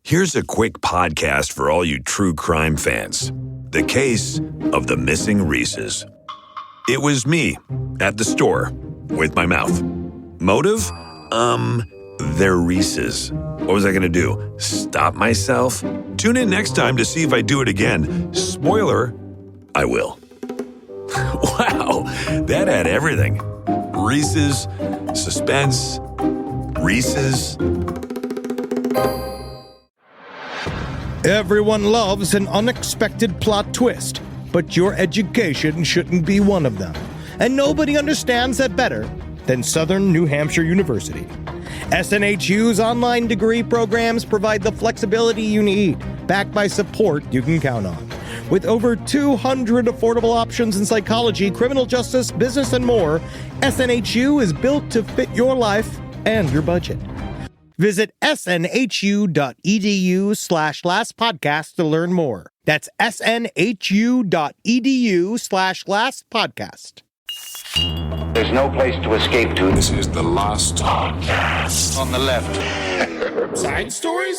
Here's a quick podcast for all you true crime fans. The case of the missing Reeses. It was me at the store with my mouth. Motive? They're Reeses. What was I going to do? Stop myself? Tune in next time to see if I do it again. Spoiler, I will. Wow, that had everything. Reeses, suspense, Reeses. Everyone loves an unexpected plot twist, but your education shouldn't be one of them. And nobody understands that better than Southern New Hampshire University. SNHU's online degree programs provide the flexibility you need, backed by support you can count on. With over 200 affordable options in psychology, criminal justice, business, and more, SNHU is built to fit your life and your budget. Visit snhu.edu/lastpodcast to learn more. That's snhu.edu/lastpodcast. There's no place to escape to. This is the last podcast. On the left. Side stories?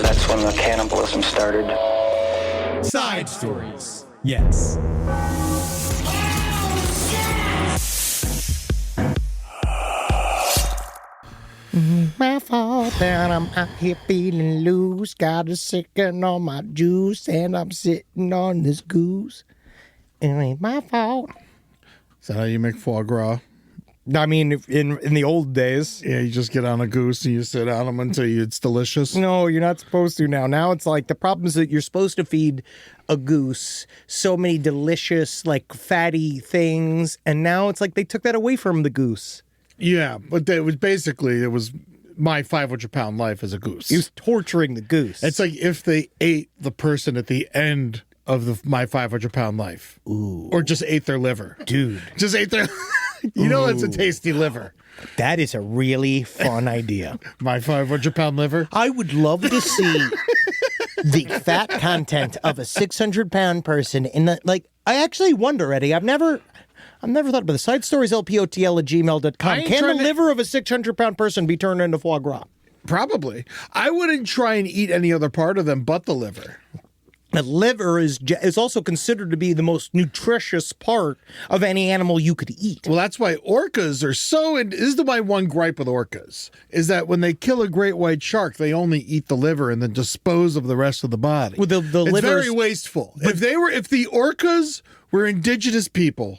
That's when the cannibalism started. Side stories. Yes. My fault that I'm out here feeling loose. Got a sicken on my juice, and I'm sitting on this goose. It ain't my fault. Is that how you make foie gras? I mean, in the old days. Yeah, you just get on a goose and you sit on them until it's delicious. No, you're not supposed to now. Now it's like the problem is that you're supposed to feed a goose so many delicious, like, fatty things, and now it's like they took that away from the goose. Yeah, but it was my 500-pound life as a goose. He was torturing the goose. It's like if they ate the person at the end of my 500-pound life. Ooh. Or just ate their liver. Dude. Just ate their... You know it's a tasty liver. That is a really fun idea. My 500-pound liver? I would love to see the fat content of a 600-pound person in the... Like, I actually wonder, Eddie, I've never thought about the side stories, lpotl@gmail.com. Can the liver of a 600-pound person be turned into foie gras? Probably. I wouldn't try and eat any other part of them but the liver. The liver is also considered to be the most nutritious part of any animal you could eat. Well, that's why orcas are so... And this is my one gripe with orcas, is that when they kill a great white shark, they only eat the liver and then dispose of the rest of the body. Well, it's very wasteful. If the orcas were indigenous people,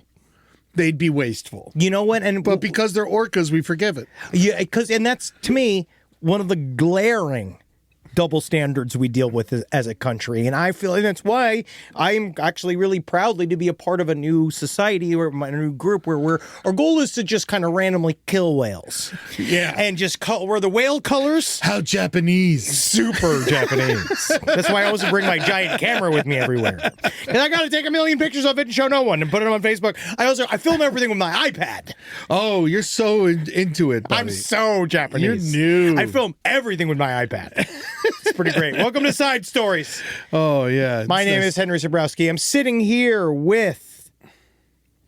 they'd be wasteful. You know what? But because they're orcas, we forgive it. Yeah, and that's, to me, one of the glaring double standards we deal with as a country. And I feel, and that's why I'm actually really proudly to be a part of a new society or a new group where our goal is to just kind of randomly kill whales. Yeah. And just we're the whale colors. How Japanese. Super Japanese. That's why I always bring my giant camera with me everywhere. And I got to take a million pictures of it and show no one and put it on Facebook. I film everything with my iPad. Oh, you're so into it, buddy. I'm so Japanese. You're new. I film everything with my iPad. It's pretty great. Welcome to Side Stories. Oh, yeah. My name is Henry Zabrowski. I'm sitting here with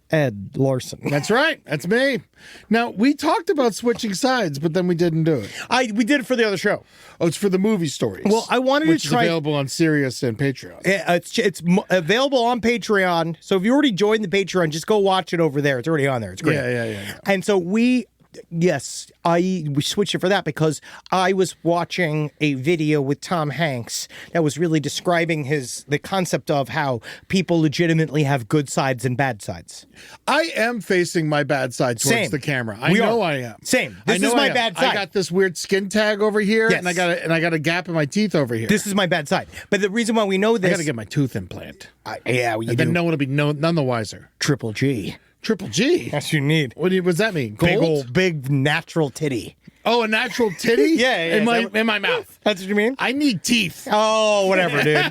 Ed Larson. That's right. That's me. Now, we talked about switching sides, but then we didn't do it. We did it for the other show. Oh, it's for the movie stories. Well, I wanted to try... Which is available on Sirius and Patreon. It's available on Patreon. So if you already joined the Patreon, just go watch it over there. It's already on there. It's great. Yeah. And so we switched it for that because I was watching a video with Tom Hanks that was really describing the concept of how people legitimately have good sides and bad sides. I am facing my bad side towards the camera. I know I am. Same. This is my bad side. I got this weird skin tag over here, yes. and I got a gap in my teeth over here. This is my bad side. But the reason why we know this, I got to get my tooth implant. Then no one will be none the wiser. Triple G. Triple G? That's what you need. What does that mean? Gold? Big natural titty. Oh, a natural titty? Yeah. In my mouth. That's what you mean? I need teeth. Oh, whatever, dude.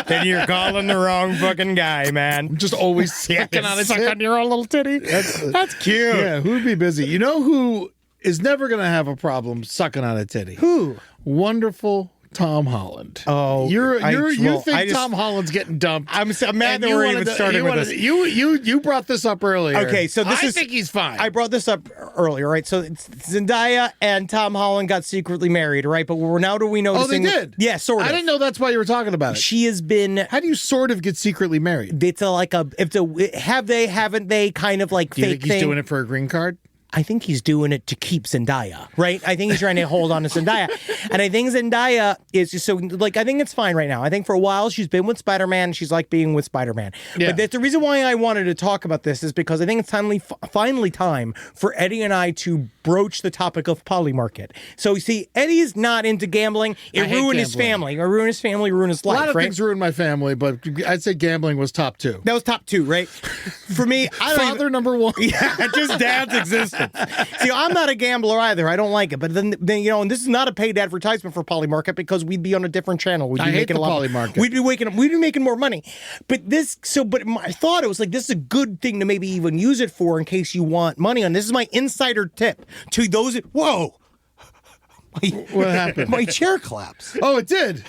Then you're calling the wrong fucking guy, man. I'm just always sucking on a suck on your own little titty. That's cute. Yeah, who'd be busy? You know who is never going to have a problem sucking on a titty? Who? Wonderful, Tom Holland. Oh, you think I just- Tom Holland's getting dumped? I'm mad and that you we're wanted even to- starting you with wanted- this. You brought this up earlier. Okay, so I think he's fine. I brought this up earlier, right? So Zendaya and Tom Holland got secretly married, right? But now do we know? Oh, they did? Yeah, sort of. I didn't know that's why you were talking about it. She has been. How do you sort of get secretly married? It's have they, haven't they kind of like Do you fake think he's thing. doing it for a green card? I think he's doing it to keep Zendaya, right? I think he's trying to hold on to Zendaya. And I think Zendaya is just so, like, I think it's fine right now. I think for a while she's been with Spider-Man. She's like being with Spider-Man. Yeah. But that's the reason why I wanted to talk about this is because I think it's finally time for Eddie and I to broach the topic of polymarket. So, you see, Eddie's not into gambling. It hate ruined his gambling. family. It ruined his family, ruined his life, A lot of right? things ruined my family, but I'd say gambling was top 2. That was top 2, right? For me, I don't Father number 1. Yeah, just dad's existence. See, I'm not a gambler either. I don't like it. But then and this is not a paid advertisement for Polymarket because we'd be on a different channel. We'd be I hate making the a lot. Polymarket. We'd be making more money. But I thought it was like this is a good thing to maybe even use it for in case you want money on. This is my insider tip to those. Whoa. What happened? My chair collapsed. Oh, it did.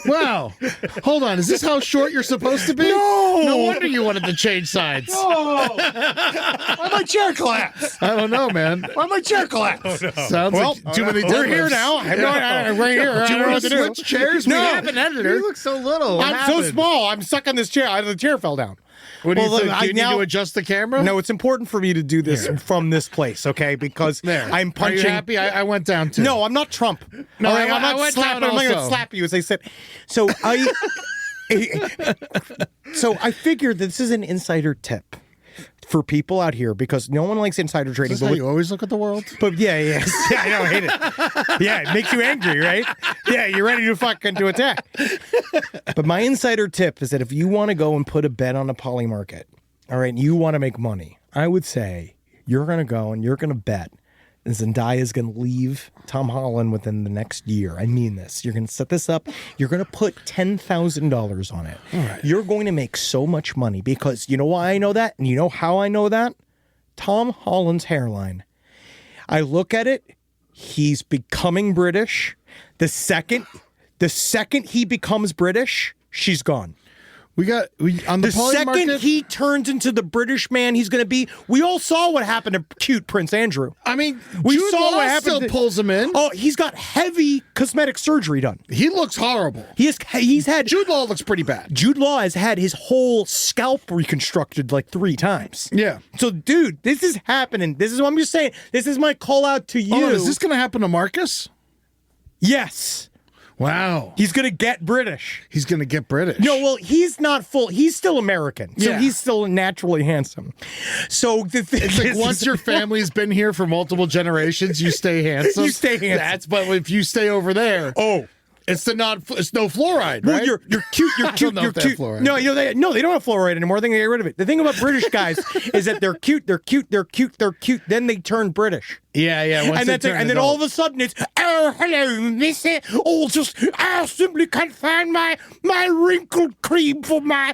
Wow. Hold on. Is this how short you're supposed to be? No. No wonder you wanted to change sides. Oh, why my chair collapsed? I don't know, man. Why my chair collapsed? Sounds like too many We're deadlifts. here now. I'm right here. Do you I don't know want what to do. switch chairs? No. We have an editor. You look so little. What I'm so happened? small. I'm stuck on this chair. The chair fell down. What do you Well, think? I Do you need now- to adjust the camera? No, it's important for me to do this from this place, okay? Because There. I'm punching. Are you happy? I went down too. No, I'm not Trump. No, All right, I I'm not went slapping. down I'm not going to also. slap you as I said. So I figured this is an insider tip for people out here because no one likes insider trading. Is this how you always look at the world? But yeah, I know, I hate it. Yeah, it makes you angry, right? Yeah, you're ready to attack. But my insider tip is that if you want to go and put a bet on a poly market, all right, and you want to make money, I would say you're going to go and you're going to bet and Zendaya is going to leave Tom Holland within the next year. I mean this. You're going to set this up. You're going to put $10,000 on it. All right. You're going to make so much money because you know why I know that? And you know how I know that? Tom Holland's hairline. I look at it. He's becoming British. The second he becomes British, she's gone. On the poly second market. he turns into the British man he's going to be. We all saw what happened to cute Prince Andrew. I mean, We Jude saw Law what happened still to- pulls him in. Oh, he's got heavy cosmetic surgery done. He looks horrible. He's had Jude Law looks pretty bad. Jude Law has had his whole scalp reconstructed like 3 times. Yeah. So, dude, this is happening. This is what I'm just saying. This is my call out to you. Oh, is this going to happen to Marcus? Yes. Wow. He's going to get British. He's going to get British. No, well, he's not full. He's still American. So Yeah. he's still naturally handsome. So the thing It's like is, once your family's been here for multiple generations, you stay handsome. You stay handsome. But if you stay over there, it's no fluoride, well, right? you're cute. You're I don't cute. know You're if they have cute. fluoride. No, they don't have fluoride anymore. I think they get rid of it. The thing about British guys is that they're cute. They're cute. They're cute. They're cute. Then they turn British. Yeah. Once And then all of a sudden it's, oh, hello, missy. Oh, I simply can't find my wrinkled cream for my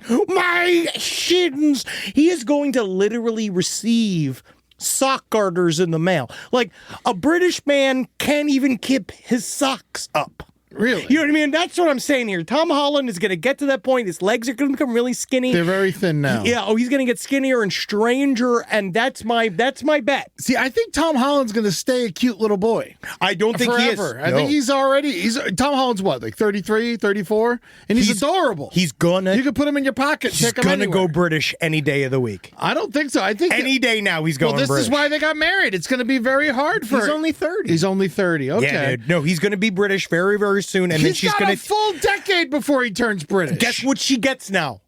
shins. He is going to literally receive sock garters in the mail. Like, a British man can't even keep his socks up. Really? You know what I mean? That's what I'm saying here. Tom Holland is going to get to that point. His legs are going to become really skinny. They're very thin now. Yeah. Oh, he's going to get skinnier and stranger, and that's my bet. See, I think Tom Holland's going to stay a cute little boy. I don't think Forever. he is. I think he's Tom Holland's what, like 33, 34? And he's adorable. He's gonna. You can put him in your pocket. He's Take him gonna anywhere. go British any day of the week. I don't think so. I think Any day now he's going Well, this British. is why they got married. It's going to be very hard for. He's only 30. He's only 30. Okay. Yeah, dude. No, he's going to be British very, very soon, and then He's she's got going a full decade before he turns British. Guess what she gets now?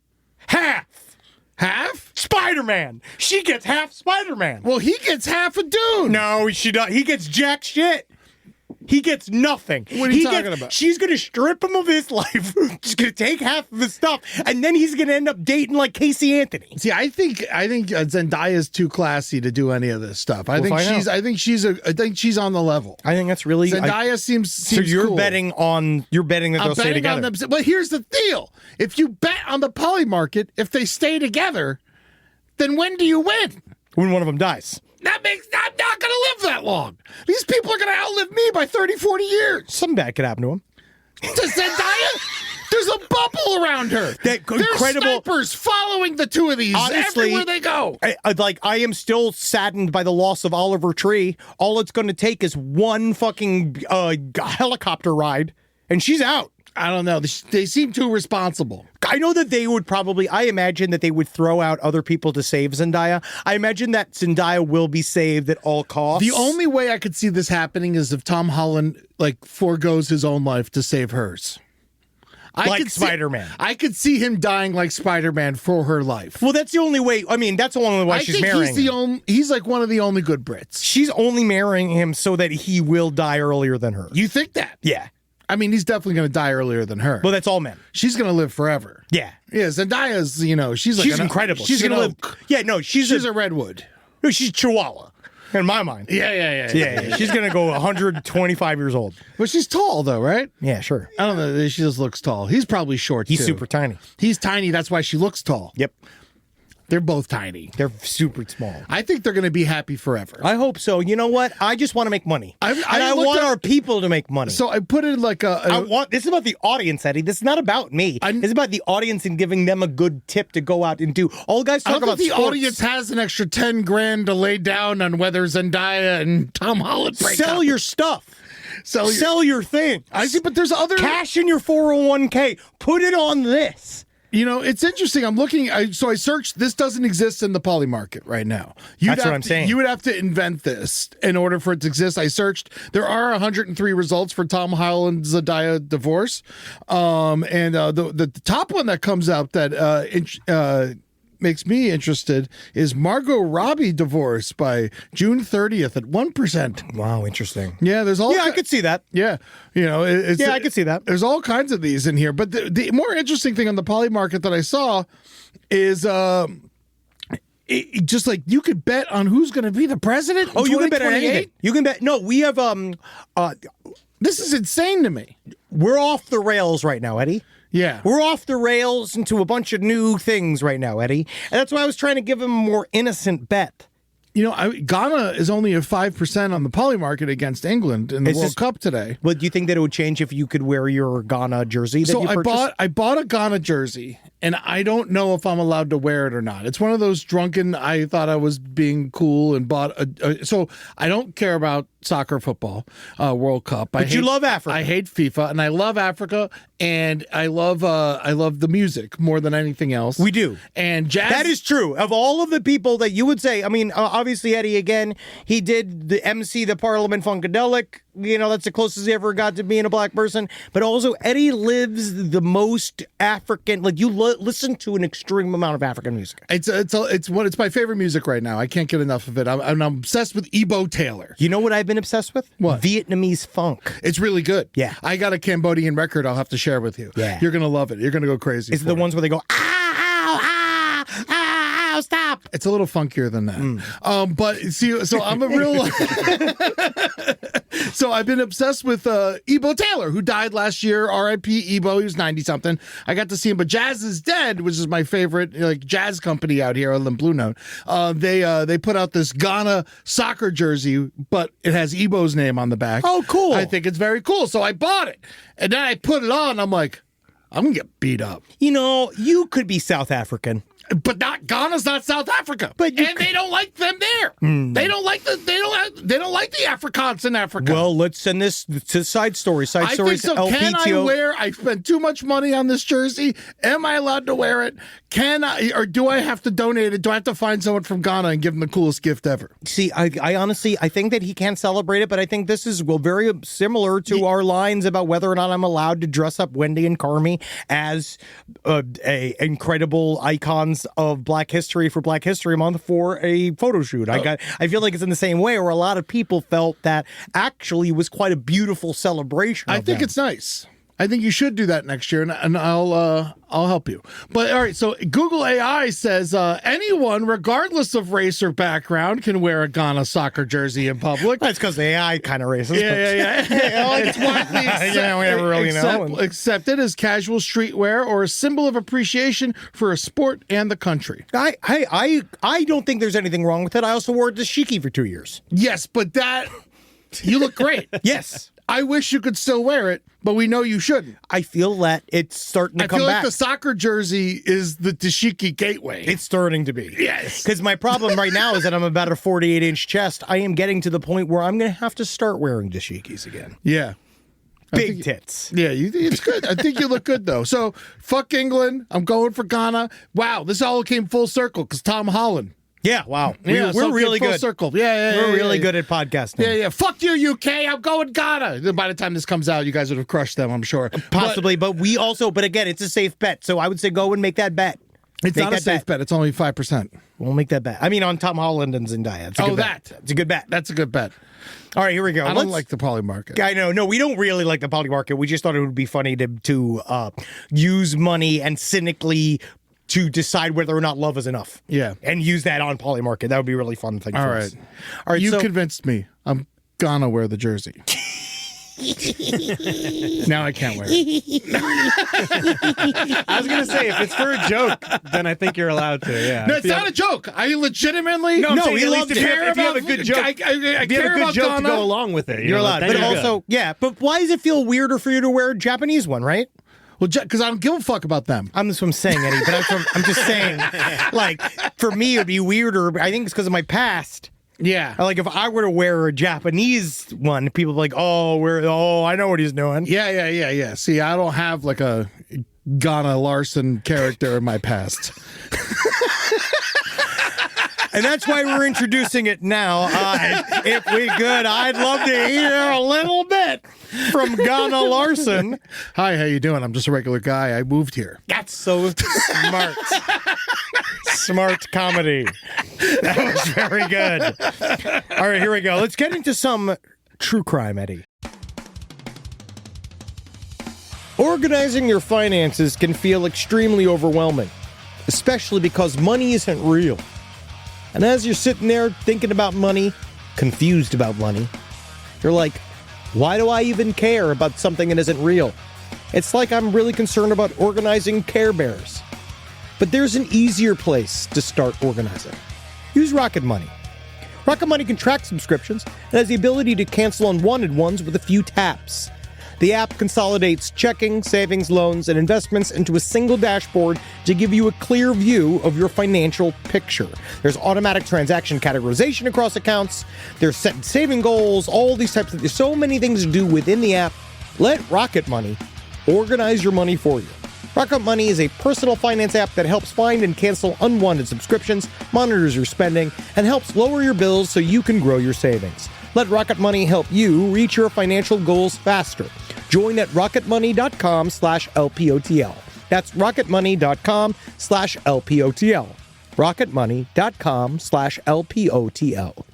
Half Spider-Man. She gets half Spider-Man. Well, he gets half a Dune. No, she does. He gets jack shit. He gets nothing. What are you talking about? She's going to strip him of his life. She's going to take half of his stuff, and then he's going to end up dating like Casey Anthony. See, I think Zendaya's too classy to do any of this stuff. I think she's on the level. I think that's really Zendaya seems so. You're cool. betting that they'll stay together. On them. But here's the deal: if you bet on the poly market, if they stay together, then when do you win? When one of them dies. I'm not going to live that long. These people are going to outlive me by 30, 40 years. Something bad could happen to him. to Zendaya? There's a bubble around her. That There's incredible snipers following the two of these everywhere they go. I am still saddened by the loss of Oliver Tree. All it's going to take is one fucking helicopter ride, and she's out. I don't know. They seem too responsible. I know that they would probably, I imagine that they would throw out other people to save Zendaya. I imagine that Zendaya will be saved at all costs. The only way I could see this happening is if Tom Holland forgoes his own life to save hers. Like Spider-Man. I could see him dying like Spider-Man for her life. Well, that's the only way. I mean, that's the only way she's marrying him. He's like one of the only good Brits. She's only marrying him so that he will die earlier than her. You think that? Yeah. I mean, he's definitely going to die earlier than her. Well, that's all men. She's going to live forever. Yeah. Yeah, Zendaya's, she's incredible. She's going to live. Yeah, no, she's a redwood. No, she's Chihuahua. In my mind. Yeah. She's going to go 125 years old. But she's tall, though, right? Yeah, sure. I don't know. She just looks tall. He's probably short, He's too. super tiny. He's tiny. That's why she looks tall. Yep. They're both tiny. They're super small. I think they're going to be happy forever. I hope so. You know what? I just want to make money. I want our people to make money. So I put in like this is about the audience, Eddie. This is not about me. This is about the audience and giving them a good tip to go out and do. All guys talk about the sports. audience has an extra 10 grand to lay down on whether Zendaya and Tom Holland break Sell up. your stuff. Sell your thing. I see, but there's other cash in your 401k. Put it on this. It's interesting. I'm looking. So I searched. This doesn't exist in the poly market right now. That's what I'm saying. You would have to invent this in order for it to exist. I searched. There are 103 results for Tom Holland Zendaya divorce, and the top one that comes out that makes me interested is Margot Robbie divorce by June 30th at 1%. Wow, interesting. Yeah, there's all. Yeah, I could see that. Yeah, I could see that. There's all kinds of these in here, but the more interesting thing on the poly market that I saw is just like you could bet on who's going to be the president. Oh, you can bet on anything. You can bet. No, we have. This is insane to me. We're off the rails right now, Eddie. Yeah. We're off the rails into a bunch of new things right now, Eddie. And that's why I was trying to give him a more innocent bet. Ghana is only at 5% on the poly market against England in the World Cup today. Well, do you think that it would change if you could wear your Ghana jersey that you purchased? I bought a Ghana jersey, and I don't know if I'm allowed to wear it or not. It's one of those drunken, I thought I was being cool and bought so I don't care about soccer, football, World Cup. But you love Africa. I hate FIFA, and I love Africa, and I love the music more than anything else. We do. And jazz. That is true. Of all of the people that you would say, I mean, obviously Eddie, again, he did the MC, the Parliament Funkadelic. That's the closest he ever got to being a black person. But also, Eddie lives the most African. Like you listen to an extreme amount of African music. It's my favorite music right now. I can't get enough of it. I'm obsessed with Ebo Taylor. You know what I've been obsessed with? What? Vietnamese funk. It's really good. Yeah. I got a Cambodian record I'll have to share with you. Yeah. You're gonna love it. You're gonna go crazy. Is it the ones where they go ow, stop? It's a little funkier than that. But see, so I'm a real. So I've been obsessed with Ebo Taylor, who died last year. R.I.P. Ebo. He was 90-something. I got to see him. But Jazz is Dead, which is my favorite jazz company out here on Blue Note. They put out this Ghana soccer jersey, but it has Ebo's name on the back. Oh, cool. I think it's very cool. So I bought it. And then I put it on. I'm like, I'm going to get beat up. You could be South African. But Ghana's not South Africa, they don't like them there. They don't like the Afrikaans in Africa. Well, let's send this to Side Story. Side Stories. I think so. LPTO. I spent too much money on this jersey. Am I allowed to wear it? Or do I have to donate it? Do I have to find someone from Ghana and give them the coolest gift ever? See, I honestly, I think that he can't celebrate it, but I think this is very similar to our lines about whether or not I'm allowed to dress up Wendy and Carmi as a incredible icons of Black History for Black History Month for a photo shoot. I feel like it's in the same way where a lot of people felt that actually was quite a beautiful celebration. I think it's nice. I think you should do that next year, and I'll help you. But all right, so Google AI says anyone, regardless of race or background, can wear a Ghana soccer jersey in public. That's because the AI kind of racist. Yeah. It's widely we never really know. Accepted as casual streetwear or a symbol of appreciation for a sport and the country. I don't think there's anything wrong with it. I also wore it to Shiki for 2 years. Yes, but you look great. Yes. I wish you could still wear it, but we know you shouldn't. I feel that it's starting to come I feel back. like the soccer jersey is the dashiki gateway. It's starting to be. Yes. Because my problem right now is that I'm about a 48-inch chest. I am getting to the point where I'm going to have to start wearing dashikis again. Yeah. Big tits. Yeah, it's good. I think you look good, though. So, fuck England. I'm going for Ghana. Wow, this all came full circle because Tom Holland. Yeah, wow. Yeah, We're really full good. Circle. Yeah, We're really good at podcasting. Yeah. Fuck you, UK. I'm going Ghana. Then by the time this comes out, you guys would have crushed them, I'm sure. Possibly, but again, it's a safe bet. So I would say go and make that bet. It's not a safe bet. It's only 5%. We'll make that bet. I mean, on Tom Holland and Zendaya. It's a good bet. It's a good bet. That's a good bet. All right, here we go. I don't like the poly market. I know. No, we don't really like the poly market. We just thought it would be funny to use money and cynically to decide whether or not love is enough. Yeah. And use that on poly market. That would be a really fun thing All for right. us. All right. You convinced me. I'm gonna wear the jersey. Now I can't wear it. I was gonna say if it's for a joke, then I think you're allowed to. Yeah. No, it's not a joke. I legitimately No, he at loved least if you have a good joke, I if you have care a good about joke Ghana. to go along with it, You're allowed. then But you're good. also, yeah. But why does it feel weirder for you to wear a Japanese one, right? Well, because I don't give a fuck about them. That's what I'm saying, Eddie. But I'm just saying, like, for me, it'd be weirder. I think it's because of my past. Yeah. Like, if I were to wear a Japanese one, people would be like, I know what he's doing. Yeah. See, I don't have like a Ghana Larson character in my past. And that's why we're introducing it now. If we could, I'd love to hear a little bit from Ghana Larson. Hi, how you doing? I'm just a regular guy. I moved here. That's so smart. Smart comedy. That was very good. All right, here we go. Let's get into some true crime, Eddie. Organizing your finances can feel extremely overwhelming, especially because money isn't real. And as you're sitting there thinking about money, confused about money, you're like, why do I even care about something that isn't real? It's like I'm really concerned about organizing Care Bears. But there's an easier place to start organizing. Use Rocket Money. Rocket Money can track subscriptions and has the ability to cancel unwanted ones with a few taps. The app consolidates checking, savings, loans, and investments into a single dashboard to give you a clear view of your financial picture. There's automatic transaction categorization across accounts. There's set and saving goals, all these types of things. So many things to do within the app. Let Rocket Money organize your money for you. Rocket Money is a personal finance app that helps find and cancel unwanted subscriptions, monitors your spending, and helps lower your bills so you can grow your savings. Let Rocket Money help you reach your financial goals faster. Join at rocketmoney.com/LPOTL. That's rocketmoney.com/LPOTL. rocketmoney.com/LPOTL.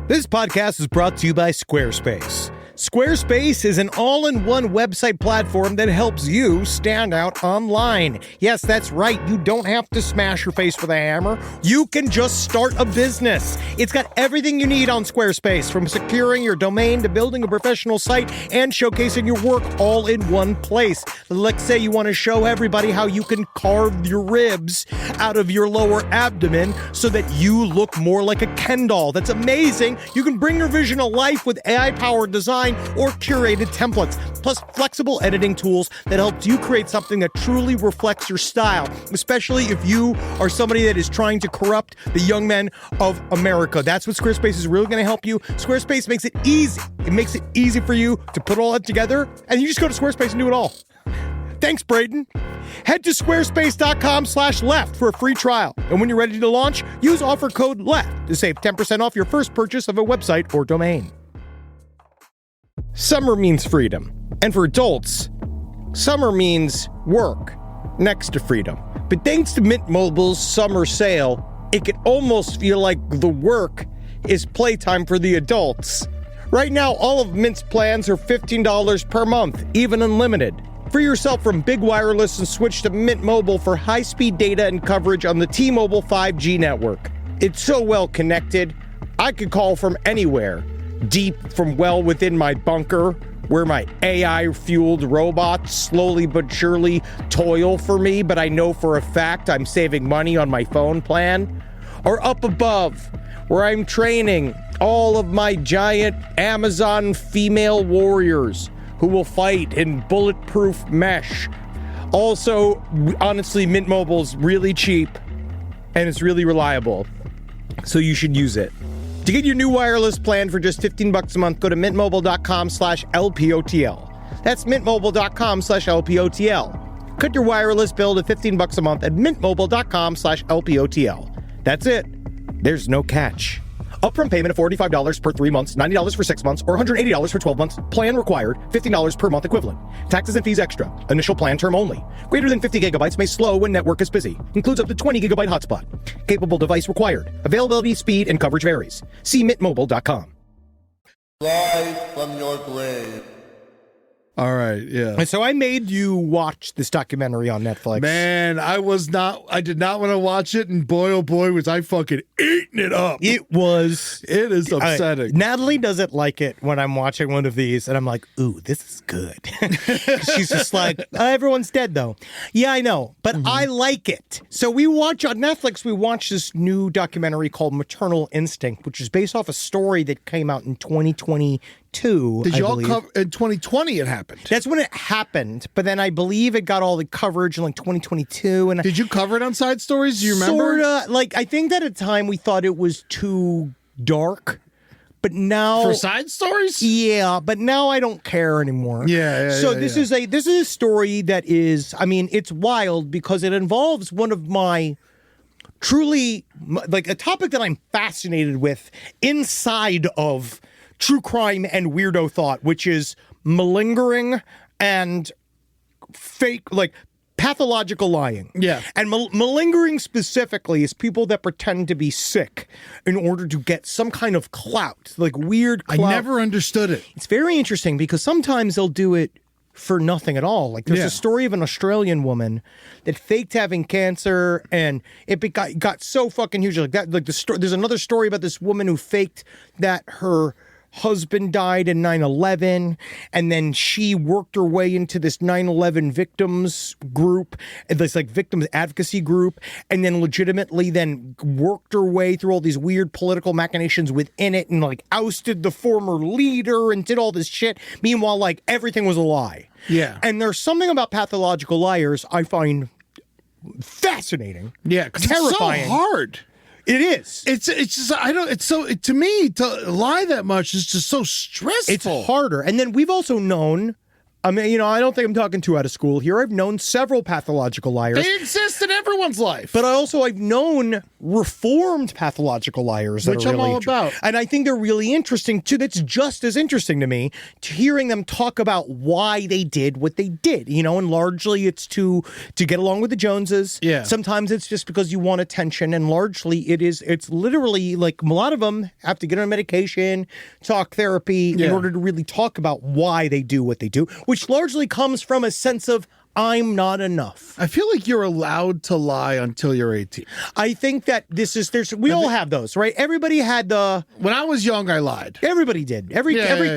This podcast is brought to you by Squarespace. Squarespace is an all-in-one website platform that helps you stand out online. Yes, that's right. You don't have to smash your face with a hammer. You can just start a business. It's got everything you need on Squarespace, from securing your domain to building a professional site and showcasing your work all in one place. Let's say you want to show everybody how you can carve your ribs out of your lower abdomen so that you look more like a Ken doll. That's amazing. You can bring your vision to life with AI-powered design or curated templates, plus flexible editing tools that helps you create something that truly reflects your style, especially if you are somebody that is trying to corrupt the young men of America. That's what Squarespace is really going to help you. Squarespace makes it easy. It makes it easy for you to put all that together, and you just go to Squarespace and do it all. Thanks, Braden. Head to squarespace.com/left for a free trial. And when you're ready to launch, use offer code LEFT to save 10% off your first purchase of a website or domain. Summer means freedom. And for adults, summer means work next to freedom. But thanks to Mint Mobile's summer sale, it can almost feel like the work is playtime for the adults. Right now, all of Mint's plans are $15 per month, even unlimited. Free yourself from big wireless and switch to Mint Mobile for high-speed data and coverage on the T-Mobile 5G network. It's so well connected, I could call from anywhere. Deep from well within my bunker, where my AI-fueled robots slowly but surely toil for me, but I know for a fact I'm saving money on my phone plan. Or up above, where I'm training all of my giant Amazon female warriors who will fight in bulletproof mesh. Also, honestly, Mint Mobile's really cheap and it's really reliable, so you should use it. To get your new wireless plan for just $15 a month, go to mintmobile.com/LPOTL. That's mintmobile.com/LPOTL. Cut your wireless bill to $15 a month at mintmobile.com/LPOTL. That's it. There's no catch. Upfront payment of $45 per 3 months, $90 for 6 months, or $180 for 12 months. Plan required, $15 per month equivalent. Taxes and fees extra. Initial plan term only. Greater than 50 gigabytes may slow when network is busy. Includes up to 20 gigabyte hotspot. Capable device required. Availability, speed, and coverage varies. See mintmobile.com. Rise from your grave. All right, yeah. And so I made you watch this documentary on Netflix. Man, I did not want to watch it, and boy, oh boy, was I fucking eating it up. It is upsetting. Natalie doesn't like it when I'm watching one of these, and I'm like, ooh, this is good. She's just like, everyone's dead, though. Yeah, I know, but I like it. So we watch on Netflix, we watch this new documentary called Maternal Instinct, which is based off a story that came out in 2022. Did you all cover in 2020 it happened? That's when it happened, but then I believe it got all the coverage in like 2022. And did you cover it on Side Stories? Do you remember? Sorta. Like, I think that at the time we thought it was too dark, but now for Side Stories? Yeah, but now I don't care anymore. So this is a story that is, I mean, it's wild because it involves one of my truly, like, a topic that I'm fascinated with inside of true crime and weirdo thought, which is malingering and fake, like, pathological lying. Yeah. And malingering specifically is people that pretend to be sick in order to get some kind of clout, like weird clout. I never understood it. It's very interesting because sometimes they'll do it for nothing at all. Like there's a story of an Australian woman that faked having cancer and it got so fucking huge. Like that, like there's another story about this woman who faked that her husband died in 9/11, and then she worked her way into this 9/11 victims group, this like victims advocacy group, and then legitimately then worked her way through all these weird political machinations within it and like ousted the former leader and did all this shit. Meanwhile, like everything was a lie. Yeah. And there's something about pathological liars I find fascinating. Yeah, because terrifying. It's so hard. It is. It's just to me to lie that much is just so stressful. It's harder. And then we've also known, I mean, you know, I don't think I'm talking too out of school here. I've known several pathological liars. They exist in everyone's life. But I've known reformed pathological liars that which are I'm really all about. And I think they're really interesting too. That's just as interesting to me, to hearing them talk about why they did what they did, you know, and largely it's to get along with the Joneses. Yeah. Sometimes it's just because you want attention, and largely it's literally like a lot of them have to get on medication, talk therapy in order to really talk about why they do what they do, which largely comes from a sense of I'm not enough. I feel like you're allowed to lie until you're 18. I think that we all have those, right? Everybody had when I was young, I lied. Everybody did. Every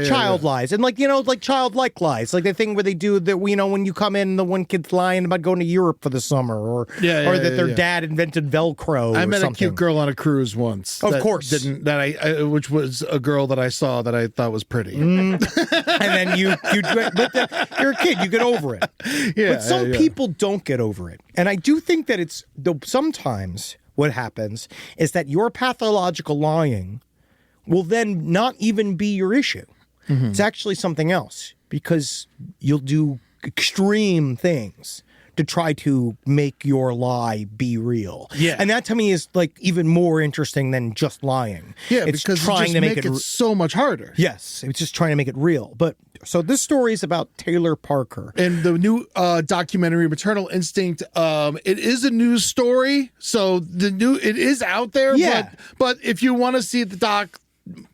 child lies. And like, you know, like childlike lies, like the thing where they do that, you know, when you come in, the one kid's lying about going to Europe for the summer or that their dad invented Velcro. I met something. a cute girl on a cruise once. Of course. Which was a girl that I saw that I thought was pretty. And then you're a kid, you get over it. Yeah, but some people don't get over it. And I do think that sometimes what happens is that your pathological lying will then not even be your issue. Mm-hmm. It's actually something else because you'll do extreme things to try to make your lie be real. Yeah. And that to me is like even more interesting than just lying. Yeah, it's because trying just to make it so much harder. Yes, it's just trying to make it real. But so this story is about Taylor Parker. And the new documentary, Maternal Instinct, it is a news story. So it is out there. Yeah. But if you want to see the doc,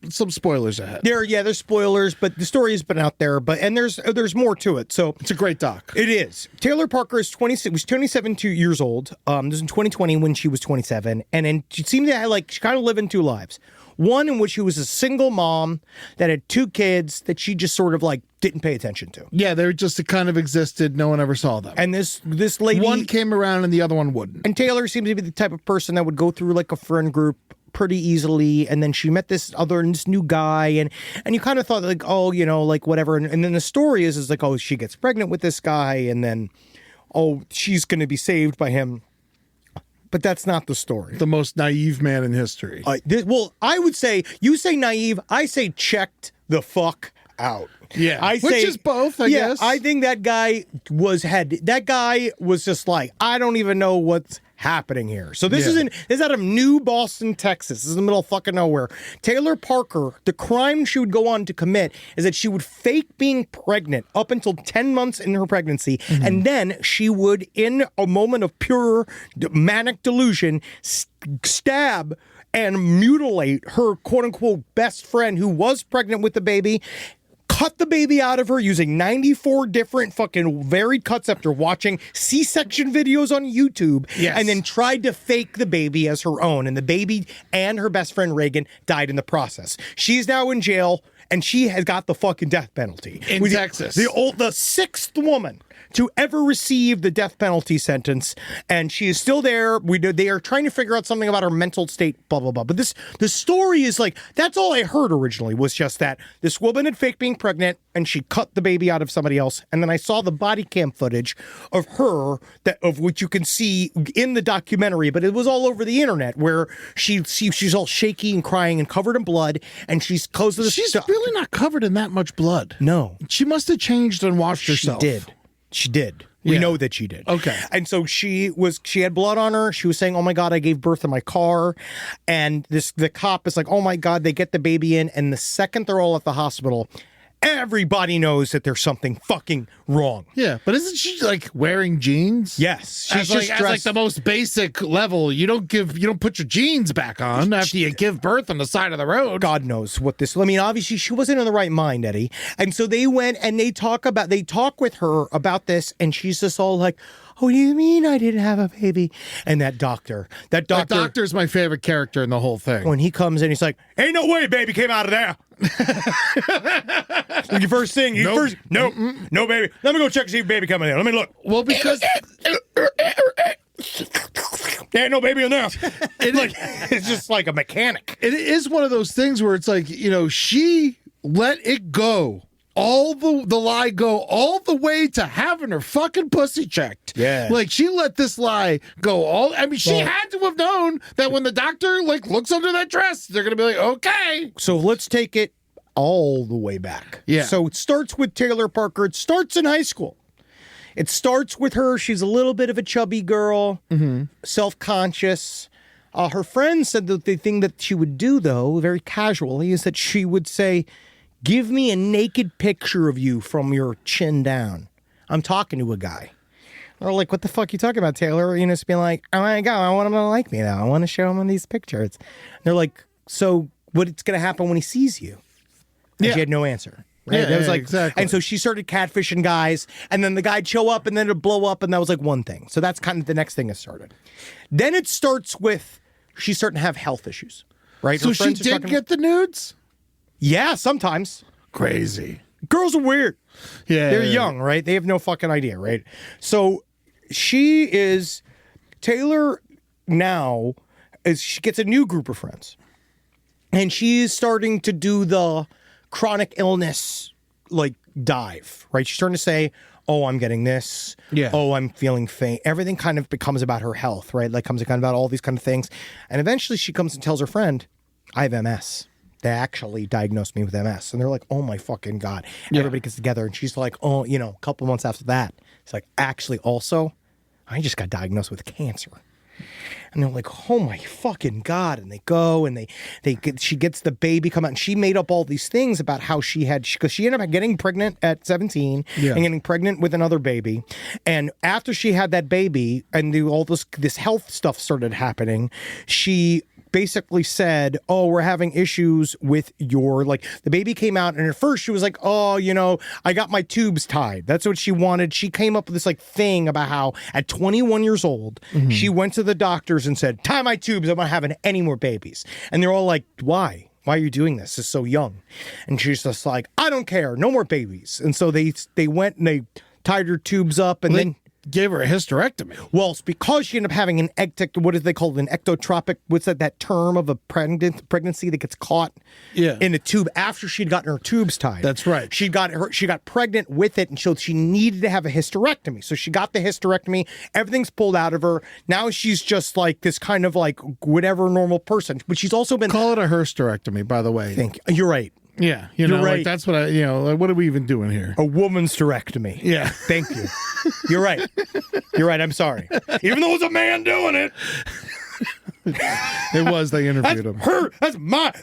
some spoilers ahead. There's spoilers, but the story has been out there. And there's more to it. So it's a great doc. It is. Taylor Parker was 27 years old. This was in 2020 when she was 27, and she seemed to she kind of living two lives. One in which she was a single mom that had two kids that she just sort of like didn't pay attention to. Yeah, they just kind of existed. No one ever saw them. And this lady, one came around and the other one wouldn't. And Taylor seemed to be the type of person that would go through like a friend group pretty easily, and then she met this new guy, and you kind of thought like, oh, you know, like whatever, and then the story is like, oh, she gets pregnant with this guy, and then oh, she's going to be saved by him. But that's not the story. The most naive man in history. Well, I would say, you say naive, I say checked the fuck out. Yeah, which is both, I guess. I think that guy was just like, I don't even know what's happening here. So this is out of New Boston, Texas. This is in the middle of fucking nowhere. Taylor Parker, the crime she would go on to commit is that she would fake being pregnant up until 10 months in her pregnancy, and then she would, in a moment of pure manic delusion, stab and mutilate her quote-unquote best friend who was pregnant with the baby, cut the baby out of her using 94 different fucking varied cuts after watching C-section videos on YouTube, and then tried to fake the baby as her own. And the baby and her best friend Reagan died in the process. She's now in jail, and she has got the fucking death penalty. In Texas. The sixth woman to ever receive the death penalty sentence, and she is still there. They are trying to figure out something about her mental state, blah, blah, blah. But the story is like, that's all I heard originally, was just that this woman had faked being pregnant, and she cut the baby out of somebody else. And then I saw the body cam footage of her, of which you can see in the documentary, but it was all over the internet, where she's all shaky and crying and covered in blood, and she's close to the She's really not covered in that much blood. No. She must have changed and washed herself. She did. We know that she did. Okay. And so she had blood on her. She was saying, oh my God, I gave birth in my car. And the cop is like, oh my God, they get the baby in. And the second they're all at the hospital, everybody knows that there's something fucking wrong. Yeah, but isn't she like wearing jeans? Yes, she's just dressed like the most basic level. You don't put your jeans back on after you give birth on the side of the road. God knows what this. I mean, obviously she wasn't in the right mind, Eddie. And so they went and they talk with her about this, and she's just all like, oh, you mean I didn't have a baby? And that doctor's my favorite character in the whole thing. When he comes in, he's like, ain't no way baby came out of there. Your first thing, no baby. Let me go check and see if baby coming in. Let me look. Well, because there ain't no baby in there. It's just like a mechanic. It is one of those things where it's like, you know, she let it go. All the lie go all the way to having her fucking pussy checked. Yeah. Like, she let this lie go she had to have known that when the doctor, looks under that dress, they're going to be like, okay. So let's take it all the way back. Yeah. So it starts with Taylor Parker. It starts in high school. It starts with her. She's a little bit of a chubby girl, self-conscious. Her friends said that the thing that she would do, though, very casually, is that she would say, give me a naked picture of you from your chin down. I'm talking to a guy. They're like, what the fuck are you talking about, Taylor? You know, just being like, oh my God, I want him to like me now. I want to show him these pictures. And they're like, so what's going to happen when he sees you? And she had no answer. Right? Yeah, It was like, exactly. And so she started catfishing guys, and then the guy'd show up, and then it'd blow up, and that was like one thing. So that's kind of the next thing that started. Then it starts with she's starting to have health issues, right? So she did get the nudes? Yeah, sometimes. Crazy. Girls are weird. Yeah. They're young, right? They have no fucking idea, right? So Taylor now, she gets a new group of friends. And she's starting to do the chronic illness, dive, right? She's starting to say, oh, I'm getting this. Yeah. Oh, I'm feeling faint. Everything kind of becomes about her health, right? Comes kind of about all these kind of things. And eventually she comes and tells her friend, I have MS. They actually diagnosed me with MS. And they're like, oh my fucking God. Yeah. Everybody gets together, and she's like, oh, a couple months after that, it's like, actually also, I just got diagnosed with cancer. And they're like, oh my fucking God. And they go and she gets the baby come out, and she made up all these things about how because she ended up getting pregnant at 17 and getting pregnant with another baby. And after she had that baby and all this health stuff started happening, she basically said, oh, we're having issues with the baby came out, and at first she was like, oh, I got my tubes tied. That's what she wanted. She came up with this thing about how at 21 years old, she went to the doctors and said, tie my tubes. I'm not having any more babies. And they're all like, why? Why are you doing this? It's so young. And she's just like, I don't care. No more babies. And so they went and they tied her tubes up, and then gave her a hysterectomy. Well, it's because she ended up having an what is they call it, an ectotropic, what's that term of a pregnancy that gets caught in a tube after she'd gotten her tubes tied. That's right. She got pregnant with it, and so she needed to have a hysterectomy. So she got the hysterectomy, everything's pulled out of her. Now she's just like this kind of like whatever normal person. But she's also been... Call it a hysterectomy, by the way. You're right. Yeah, You're right. like that's what like, what are we even doing here? A woman's hysterectomy. Yeah. Thank you. You're right. You're right. I'm sorry. Even though it was a man doing it. It was. They interviewed him.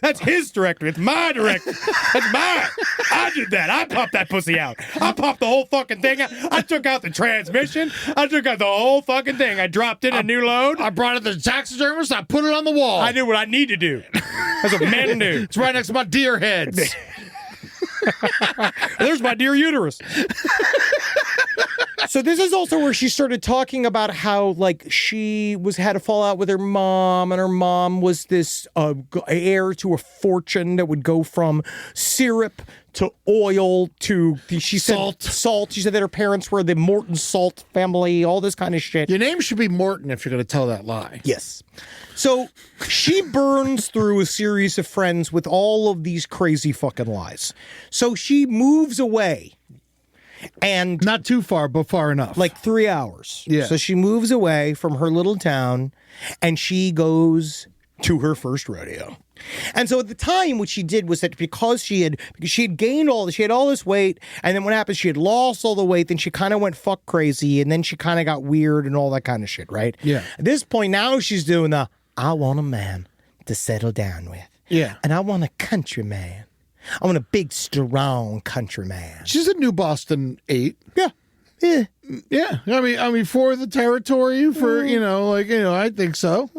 That's his director. It's my director. That's mine. I did that. I popped that pussy out. I popped the whole fucking thing out. I took out the transmission. I took out the whole fucking thing. I dropped in a new load. I brought it to the taxidermist. I put it on the wall. I did what I need to do. That's what men do. It's right next to my deer heads. There's my dear uterus. So this is also where she started talking about how, like, she had a fallout with her mom, and her mom was this heir to a fortune that would go from syrup to oil to, she said, salt. She said that her parents were the Morton Salt family, all this kind of shit. Your name should be Morton if you're going to tell that lie. Yes. So she burns through a series of friends with all of these crazy fucking lies. So she moves away. And not too far, but far enough. Like 3 hours. Yeah. So she moves away from her little town and she goes to her first rodeo. And so at the time, what she did was that because she had gained she had all this weight, and then what happened, she had lost all the weight, then she kind of went fuck crazy, and then she kind of got weird and all that kind of shit, right? Yeah. At this point, now she's doing I want a man to settle down with. Yeah. And I want a country man. I want a big, strong country man. She's a New Boston 8. Yeah. Yeah. Yeah. I mean, for the territory, I think so.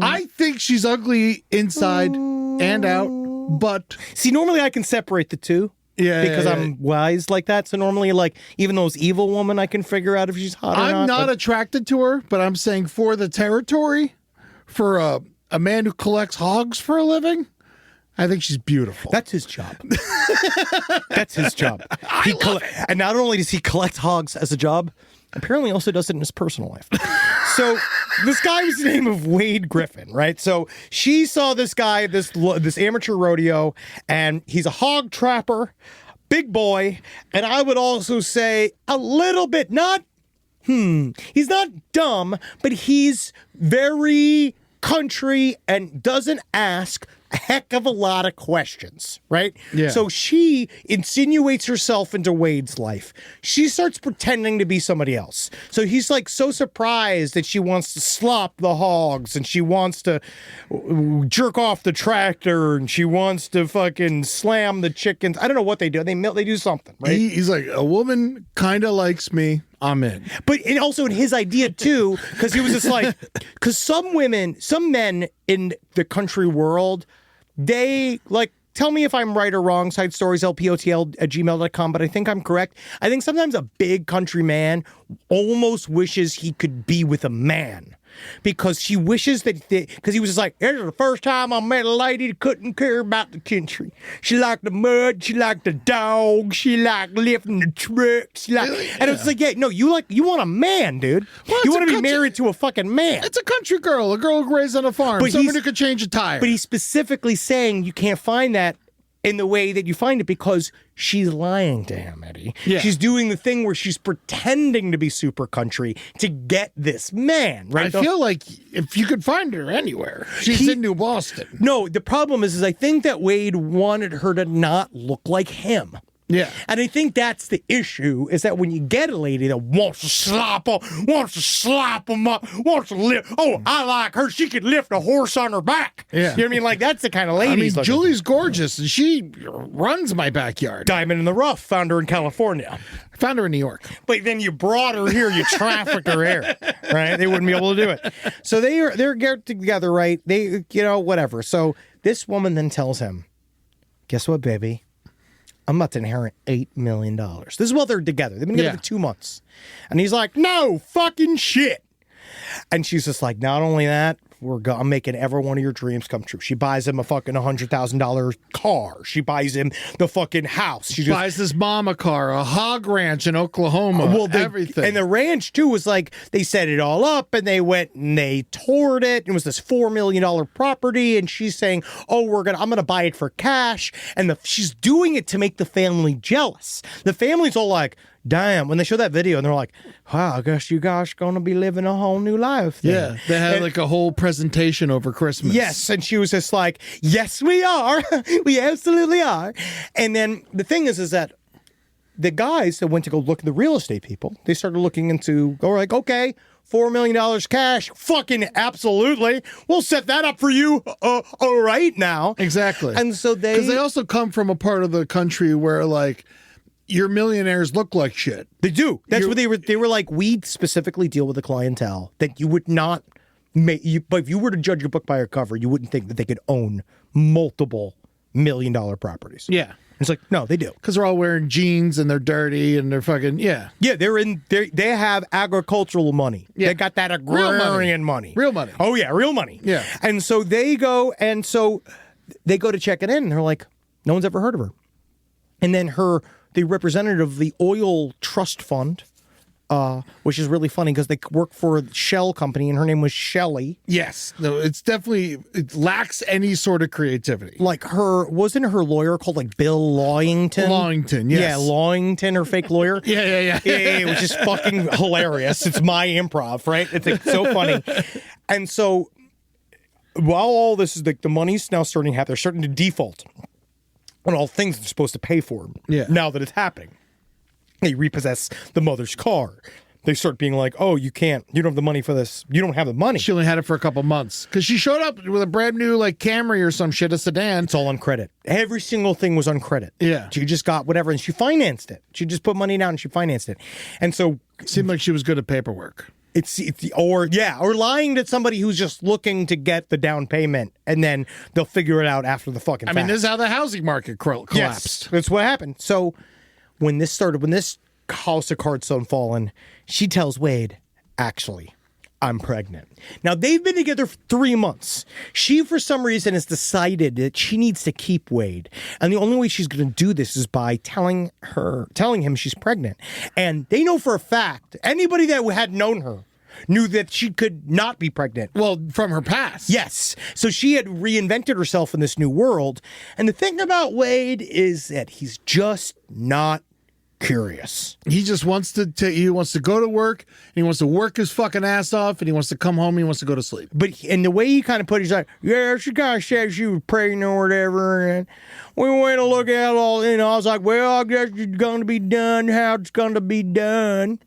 I think she's ugly inside and out, but... See, normally I can separate the two. Yeah. Because I'm wise like that. So normally, like, even those evil woman, I can figure out if she's hot or not. I'm not attracted to her, but I'm saying for the territory, for a man who collects hogs for a living... I think she's beautiful. That's his job. That's his job. And not only does he collect hogs as a job, apparently also does it in his personal life. So this guy was the name of Wade Griffin, right? So she saw this guy, this amateur rodeo, and he's a hog trapper, big boy, and I would also say a little bit, he's not dumb, but he's very country and doesn't ask a heck of a lot of questions, right? Yeah. So she insinuates herself into Wade's life. She starts pretending to be somebody else. So he's like so surprised that she wants to slop the hogs and she wants to jerk off the tractor and she wants to fucking slam the chickens. I don't know what they do. They do something, right? He's like, a woman kind of likes me. I'm in. But and also in his idea too, because he was just like, because some men in the country world, they like, tell me if I'm right or wrong, side stories, lpotl@gmail.com, but I think I'm correct. I think sometimes a big country man almost wishes he could be with a man. Because she wishes because he was just like, this is the first time I met a lady that couldn't care about the country. She liked the mud, she liked the dog, she liked lifting the trucks. And it's like, yeah, no, you want a man, dude. Well, you want to be married to a fucking man. It's a country girl, a girl who raised on a farm, But someone who could change a tire. But he's specifically saying you can't find that in the way that you find it because she's lying to him, Eddie. Yeah. She's doing the thing where she's pretending to be super country to get this man, right? I feel like if you could find her anywhere, she's in New Boston. No, the problem is I think that Wade wanted her to not look like him. Yeah. And I think that's the issue, is that when you get a lady that wants to slop them up, wants to lift, I like her, she could lift a horse on her back. Yeah. You know what I mean? Like, that's the kind of lady he's looking Julie's gorgeous, and she runs my backyard. Diamond in the rough, found her in California. I found her in New York. But then you brought her here, you trafficked her here, right? They wouldn't be able to do it. So they're get together, right? They, whatever. So this woman then tells him, guess what, baby? I'm about to inherit $8 million. This is while they're together. They've been together for 2 months. And he's like, no fucking shit. And she's just like, not only that, I'm making every one of your dreams come true. She buys him a fucking $100,000 car. She buys him the fucking house. She buys this mom a car, a hog ranch in Oklahoma. Everything. And the ranch too was like they set it all up and they went and they toured it. It was this $4 million property, and she's saying, "Oh, I'm gonna buy it for cash." And she's doing it to make the family jealous. The family's all like, damn, when they show that video and they're like, wow, I guess you guys gonna be living a whole new life then. Yeah, they had like a whole presentation over Christmas. Yes, and she was just like, yes, we are. We absolutely are. And then the thing is that the guys that went to go look at the real estate people, they started looking into, okay, $4 million cash, fucking absolutely. We'll set that up for you all right now. Exactly. And so because they also come from a part of the country where like your millionaires look like shit. They do. That's what they were like. We specifically deal with a clientele that you would not make. But if you were to judge a book by a cover, you wouldn't think that they could own multiple $1 million properties. Yeah. It's like, no, they do. Because they're all wearing jeans and they're dirty and they're fucking, Yeah, they have agricultural money. Yeah. They got that agrarian money. Real money. Oh, yeah, real money. Yeah. And so they go to check it in and they're like, no one's ever heard of her. And then the representative of the oil trust fund, which is really funny because they work for a Shell company and her name was Shelley. Yes. No, it lacks any sort of creativity. Like wasn't her lawyer called like Bill Lawington? Lawington, yes. Yeah, Lawington, her fake lawyer. Yeah, which is fucking hilarious. It's my improv, right? It's like so funny. And so while all this is like the money's now starting to happen, they're starting to default on all things they're supposed to pay for. Yeah. Now that it's happening. They repossess the mother's car. They start being like, oh, you don't have the money for this. You don't have the money. She only had it for a couple months. Because she showed up with a brand new like Camry or some shit, a sedan. It's all on credit. Every single thing was on credit. Yeah. She just got whatever and she financed it. She just put money down and she financed it. And so it seemed like she was good at paperwork. Or lying to somebody who's just looking to get the down payment and then they'll figure it out after the fucking fact. I mean, this is how the housing market collapsed. Yes, that's what happened. So when this house of cards started falling, she tells Wade, actually, I'm pregnant. Now, they've been together for 3 months. She, for some reason, has decided that she needs to keep Wade. And the only way she's going to do this is by telling him she's pregnant. And they know for a fact, anybody that had known her knew that she could not be pregnant. Well, from her past. Yes. So she had reinvented herself in this new world. And the thing about Wade is that he's just not curious. He just wants to go to work and he wants to work his fucking ass off and he wants to come home and he wants to go to sleep. And the way he kind of put it, he's like, yeah, she kind of said she was pregnant or whatever. And we went to look at all, I was like, well, I guess it's going to be done how it's going to be done.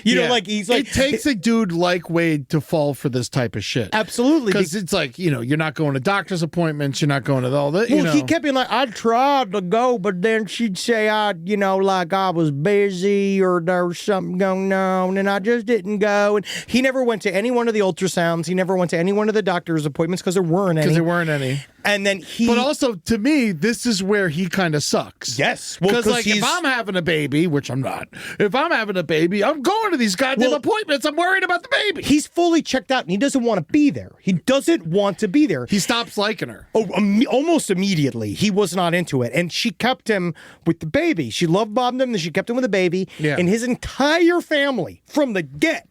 He's like, it takes a dude like Wade to fall for this type of shit. Absolutely. Because it's like, you're not going to doctor's appointments. You're not going to all that. He kept being like, I tried to go, but then she'd say like I was busy or there was something going on and I just didn't go. And he never went to any one of the ultrasounds. He never went to any one of the doctor's appointments because there weren't any. And then But also, to me, this is where he kind of sucks. Yes. Well, because if I'm having a baby, which I'm not, if I'm having a baby, I'm going to these goddamn appointments. I'm worried about the baby. He's fully checked out and he doesn't want to be there. He doesn't want to be there. He stops liking her. Oh, almost immediately. He was not into it. And she kept him with the baby. She love bombed him and she kept him with the baby. Yeah. And his entire family from the get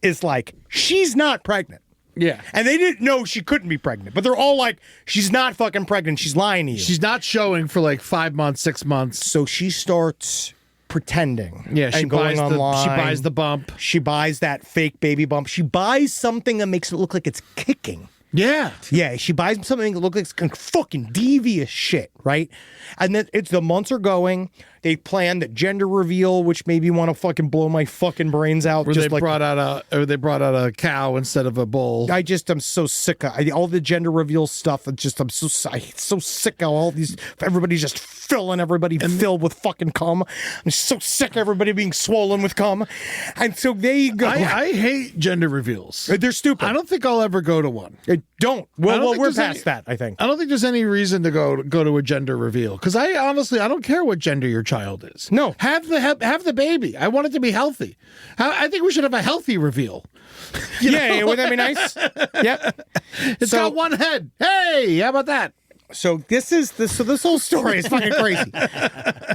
is like, she's not pregnant. Yeah. And they didn't know she couldn't be pregnant. But they're all like, she's not fucking pregnant. She's lying to you. She's not showing for like 5 months, 6 months. So she starts pretending. Yeah, she buys she buys the bump. She buys that fake baby bump. She buys something that makes it look like it's kicking. Yeah. Yeah, she buys something that looks like fucking devious shit, right? And then the months are going. They planned the gender reveal, which made me want to fucking blow my fucking brains out. Where they brought out a cow instead of a bull. I'm so sick of all the gender reveal stuff. I'm so sick of all these. Everybody's just filled with fucking cum. I'm so sick of everybody being swollen with cum. And so they go. I hate gender reveals. They're stupid. I don't think I'll ever go to one. Don't. Well, we're past that, I think. I don't think there's any reason to go to a gender reveal because I don't care what gender your child child is. No. Have the baby. I want it to be healthy. I think we should have a healthy reveal. Yeah, wouldn't that be nice? Yep. It's got one head. Hey, how about that? So this whole story is fucking crazy.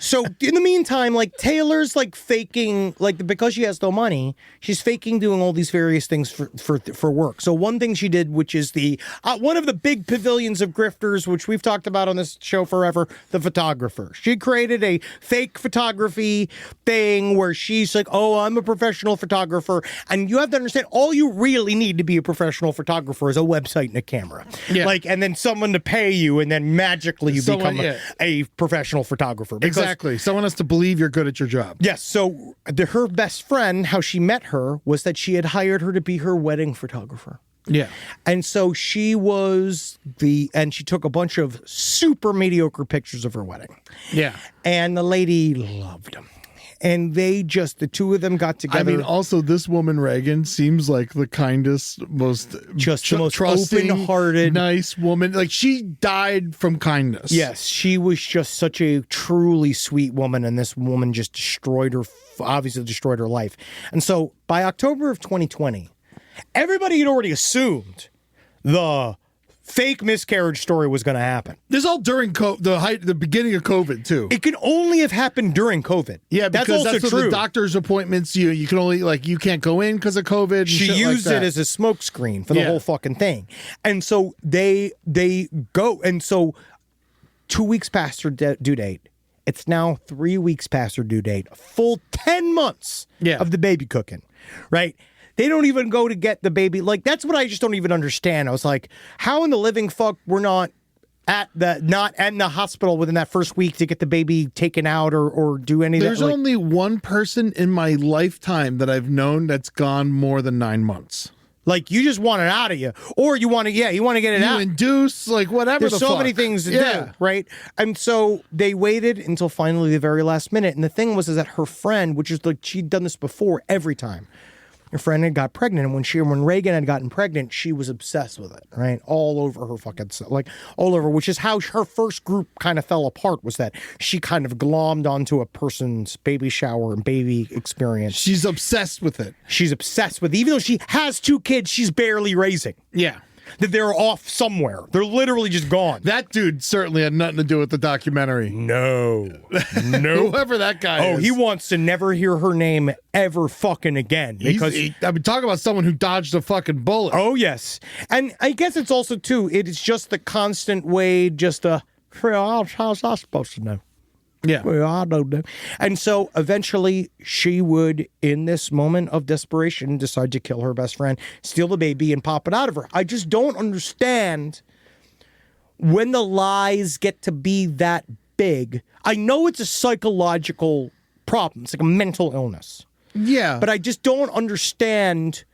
So in the meantime, like Taylor's like faking, like because she has no money, she's faking doing all these various things for work. So one thing she did, which is the one of the big pavilions of grifters, which we've talked about on this show forever, the photographer. She created a fake photography thing where she's like, "Oh, I'm a professional photographer," and you have to understand, all you really need to be a professional photographer is a website and a camera, like, and then someone to pay you. And then magically you become a professional photographer. Exactly. Someone has to believe you're good at your job. Yes. So her best friend, how she met her was that she had hired her to be her wedding photographer. Yeah. And so she was and she took a bunch of super mediocre pictures of her wedding. Yeah. And the lady loved them. And the two of them got together. I mean, also, this woman, Reagan, seems like the kindest, most the most trusting, open-hearted, nice woman. Like, she died from kindness. Yes, she was just such a truly sweet woman, and this woman just obviously destroyed her life. And so, by October of 2020, everybody had already assumed the fake miscarriage story was going to happen. This is all during the beginning of COVID too. It can only have happened during COVID. Yeah, because that's also true. The doctor's appointments. You can only you can't go in because of COVID. And she used like it as a smokescreen for the whole fucking thing, and so they go, and so 2 weeks past her due date. It's now 3 weeks past her due date. A full 10 months of the baby cooking, right? They don't even go to get the baby. Like, that's what I just don't even understand. I was like, how in the living fuck we're not in the hospital within that first week to get the baby taken out or do anything? There's only one person in my lifetime that I've known that's gone more than 9 months. Like, you just want it out of you, or you want to get it out. You induce, like, whatever. There's so many things to do, right? And so they waited until finally the very last minute. And the thing was, is that her friend, which is like, she'd done this before every time. Her friend had got pregnant, and when Reagan had gotten pregnant, she was obsessed with it, right? All over her fucking, like, all over, which is how her first group kind of fell apart, was that she kind of glommed onto a person's baby shower and baby experience. She's obsessed with it. She's obsessed with it. Even though she has 2 kids, she's barely raising. Yeah. That they're off somewhere. They're literally just gone. That dude certainly had nothing to do with the documentary. No. Whoever that guy is. Oh, he wants to never hear her name ever fucking again. Because I mean, talk about someone who dodged a fucking bullet. Oh, yes. And I guess it's also, too, it's just the constant way, how's I supposed to know? Yeah. Well, I don't know. And so eventually she would, in this moment of desperation, decide to kill her best friend, steal the baby, and pop it out of her. I just don't understand when the lies get to be that big. I know it's a psychological problem. It's like a mental illness. Yeah. But I just don't understand.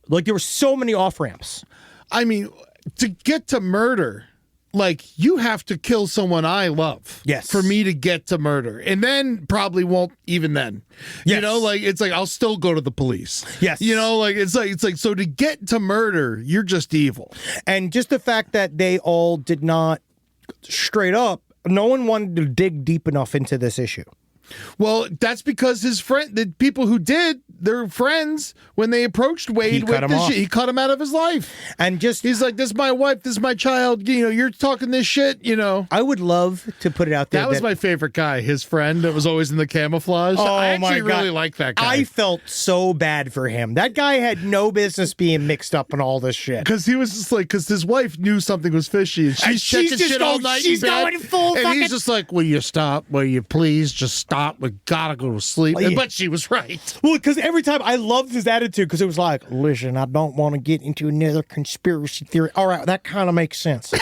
Like, there were so many off-ramps. I mean, to get to murder, like, you have to kill someone I love. Yes. For me to get to murder. And then probably won't even then. Yes. You know, like, it's like, I'll still go to the police. Yes. You know, like, it's like, so to get to murder, you're just evil. And just the fact that they all did not, straight up, no one wanted to dig deep enough into this issue. Well, that's because the people who did, their friends, when they approached Wade with this shit, he cut him out of his life. And he's like, this is my wife, this is my child, you're talking this shit, I would love to put it out there. That was my favorite guy, his friend that was always in the camouflage. Oh, I actually my God. really like that guy. I felt so bad for him. That guy had no business being mixed up in all this shit. Because he was just like, because his wife knew something was fishy, and she's checking shit all night she's in bed, going full and fucking... he's just like, will you stop? Will you please just stop? We gotta go to sleep. But she was right. Well, because every time I loved his attitude, because it was like, listen, I don't want to get into another conspiracy theory. All right, that kind of makes sense.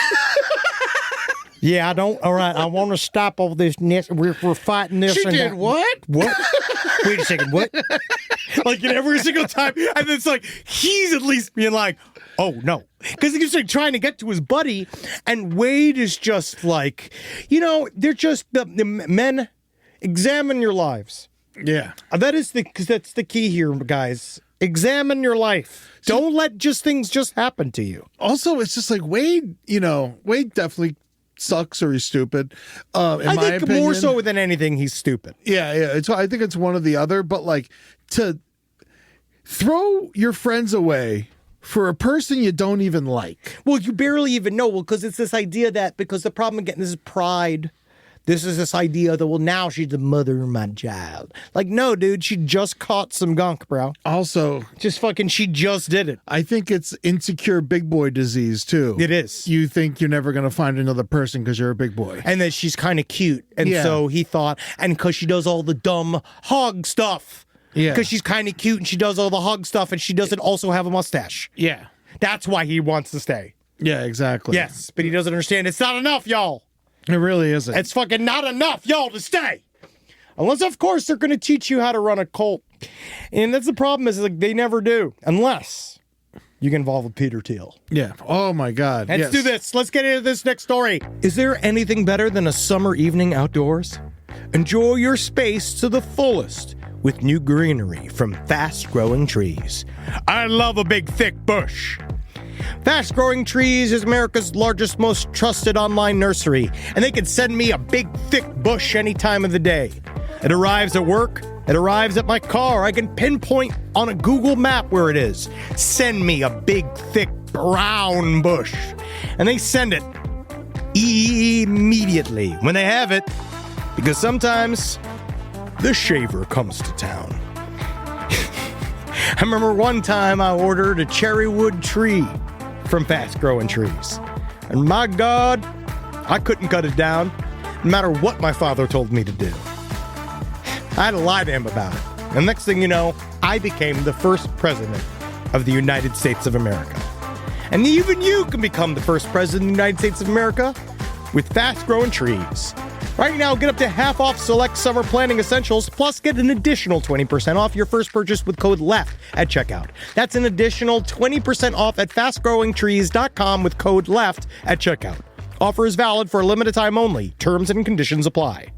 Yeah, I don't. All right, I want to stop all this. We're fighting this. She and did that. what? What? Wait a second. What? Like, in every single time, and it's like he's at least being like, oh no, because he's like trying to get to his buddy, and Wade is just like, they're just the men. Examine your lives. Yeah. That's the key here, guys. Examine your life. Don't let things just happen to you. Also, it's just like Wade definitely sucks or he's stupid. In I my think opinion, more so than anything, he's stupid. Yeah. I think it's one or the other. But like to throw your friends away for a person you don't even like. Well, you barely even know. Well, because it's this idea that, because the problem again, this is pride. This is this idea that, well, now she's the mother of my child. Like, no, dude, she just caught some gunk, bro. Also, she just did it. I think it's insecure big boy disease, too. It is. You think you're never going to find another person because you're a big boy. And that she's kind of cute. And so he thought, and because she does all the dumb hog stuff. Yeah. Because she's kind of cute and she does all the hug stuff and she doesn't also have a mustache. Yeah. That's why he wants to stay. Yeah, exactly. Yes, but he doesn't understand. It's not enough, y'all. It really isn't. It's fucking not enough, y'all, to stay. Unless, of course, they're going to teach you how to run a cult. And that's the problem is, like, they never do. Unless you get involved with Peter Thiel. Yeah. Oh, my God. Let's do this. Let's get into this next story. Is there anything better than a summer evening outdoors? Enjoy your space to the fullest with new greenery from Fast Growing Trees. I love a big, thick bush. Fast Growing Trees is America's largest, most trusted online nursery, and they can send me a big, thick bush any time of the day. It arrives at work. It arrives at my car. I can pinpoint on a Google map where it is. Send me a big, thick, brown bush. And they send it immediately when they have it, because sometimes the shaver comes to town. I remember one time I ordered a cherry wood tree from Fast Growing Trees. And my God, I couldn't cut it down, no matter what my father told me to do. I had to lie to him about it. And next thing you know, I became the first president of the United States of America. And even you can become the first president of the United States of America with Fast Growing Trees. Right now, get up to half off select summer planting essentials, plus get an additional 20% off your first purchase with code LEFT at checkout. That's an additional 20% off at fastgrowingtrees.com with code LEFT at checkout. Offer is valid for a limited time only. Terms and conditions apply.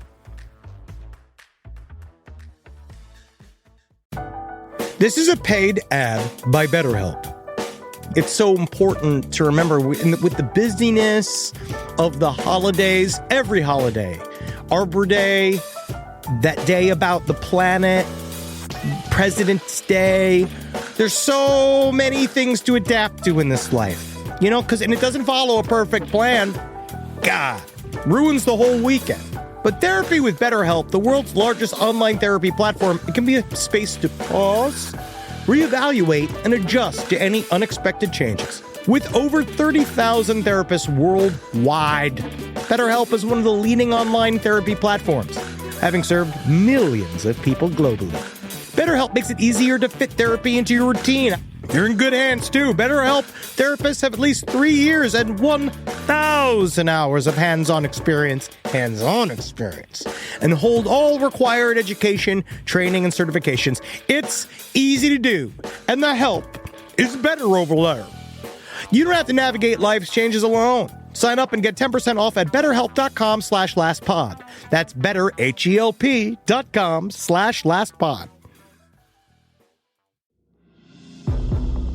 This is a paid ad by BetterHelp. It's so important to remember with the busyness of the holidays, every holiday, Arbor Day, that day about the planet, President's Day. There's so many things to adapt to in this life, and it doesn't follow a perfect plan. God, ruins the whole weekend. But therapy with BetterHelp, the world's largest online therapy platform, it can be a space to pause, reevaluate, and adjust to any unexpected changes. With over 30,000 therapists worldwide, BetterHelp is one of the leading online therapy platforms, having served millions of people globally. BetterHelp makes it easier to fit therapy into your routine. You're in good hands, too. BetterHelp therapists have at least 3 years and 1,000 hours of hands-on experience, and hold all required education, training, and certifications. It's easy to do, and the help is better over there. You don't have to navigate life's changes alone. Sign up and get 10% off at betterhelp.com/lastpod. That's betterhelp.com/lastpod.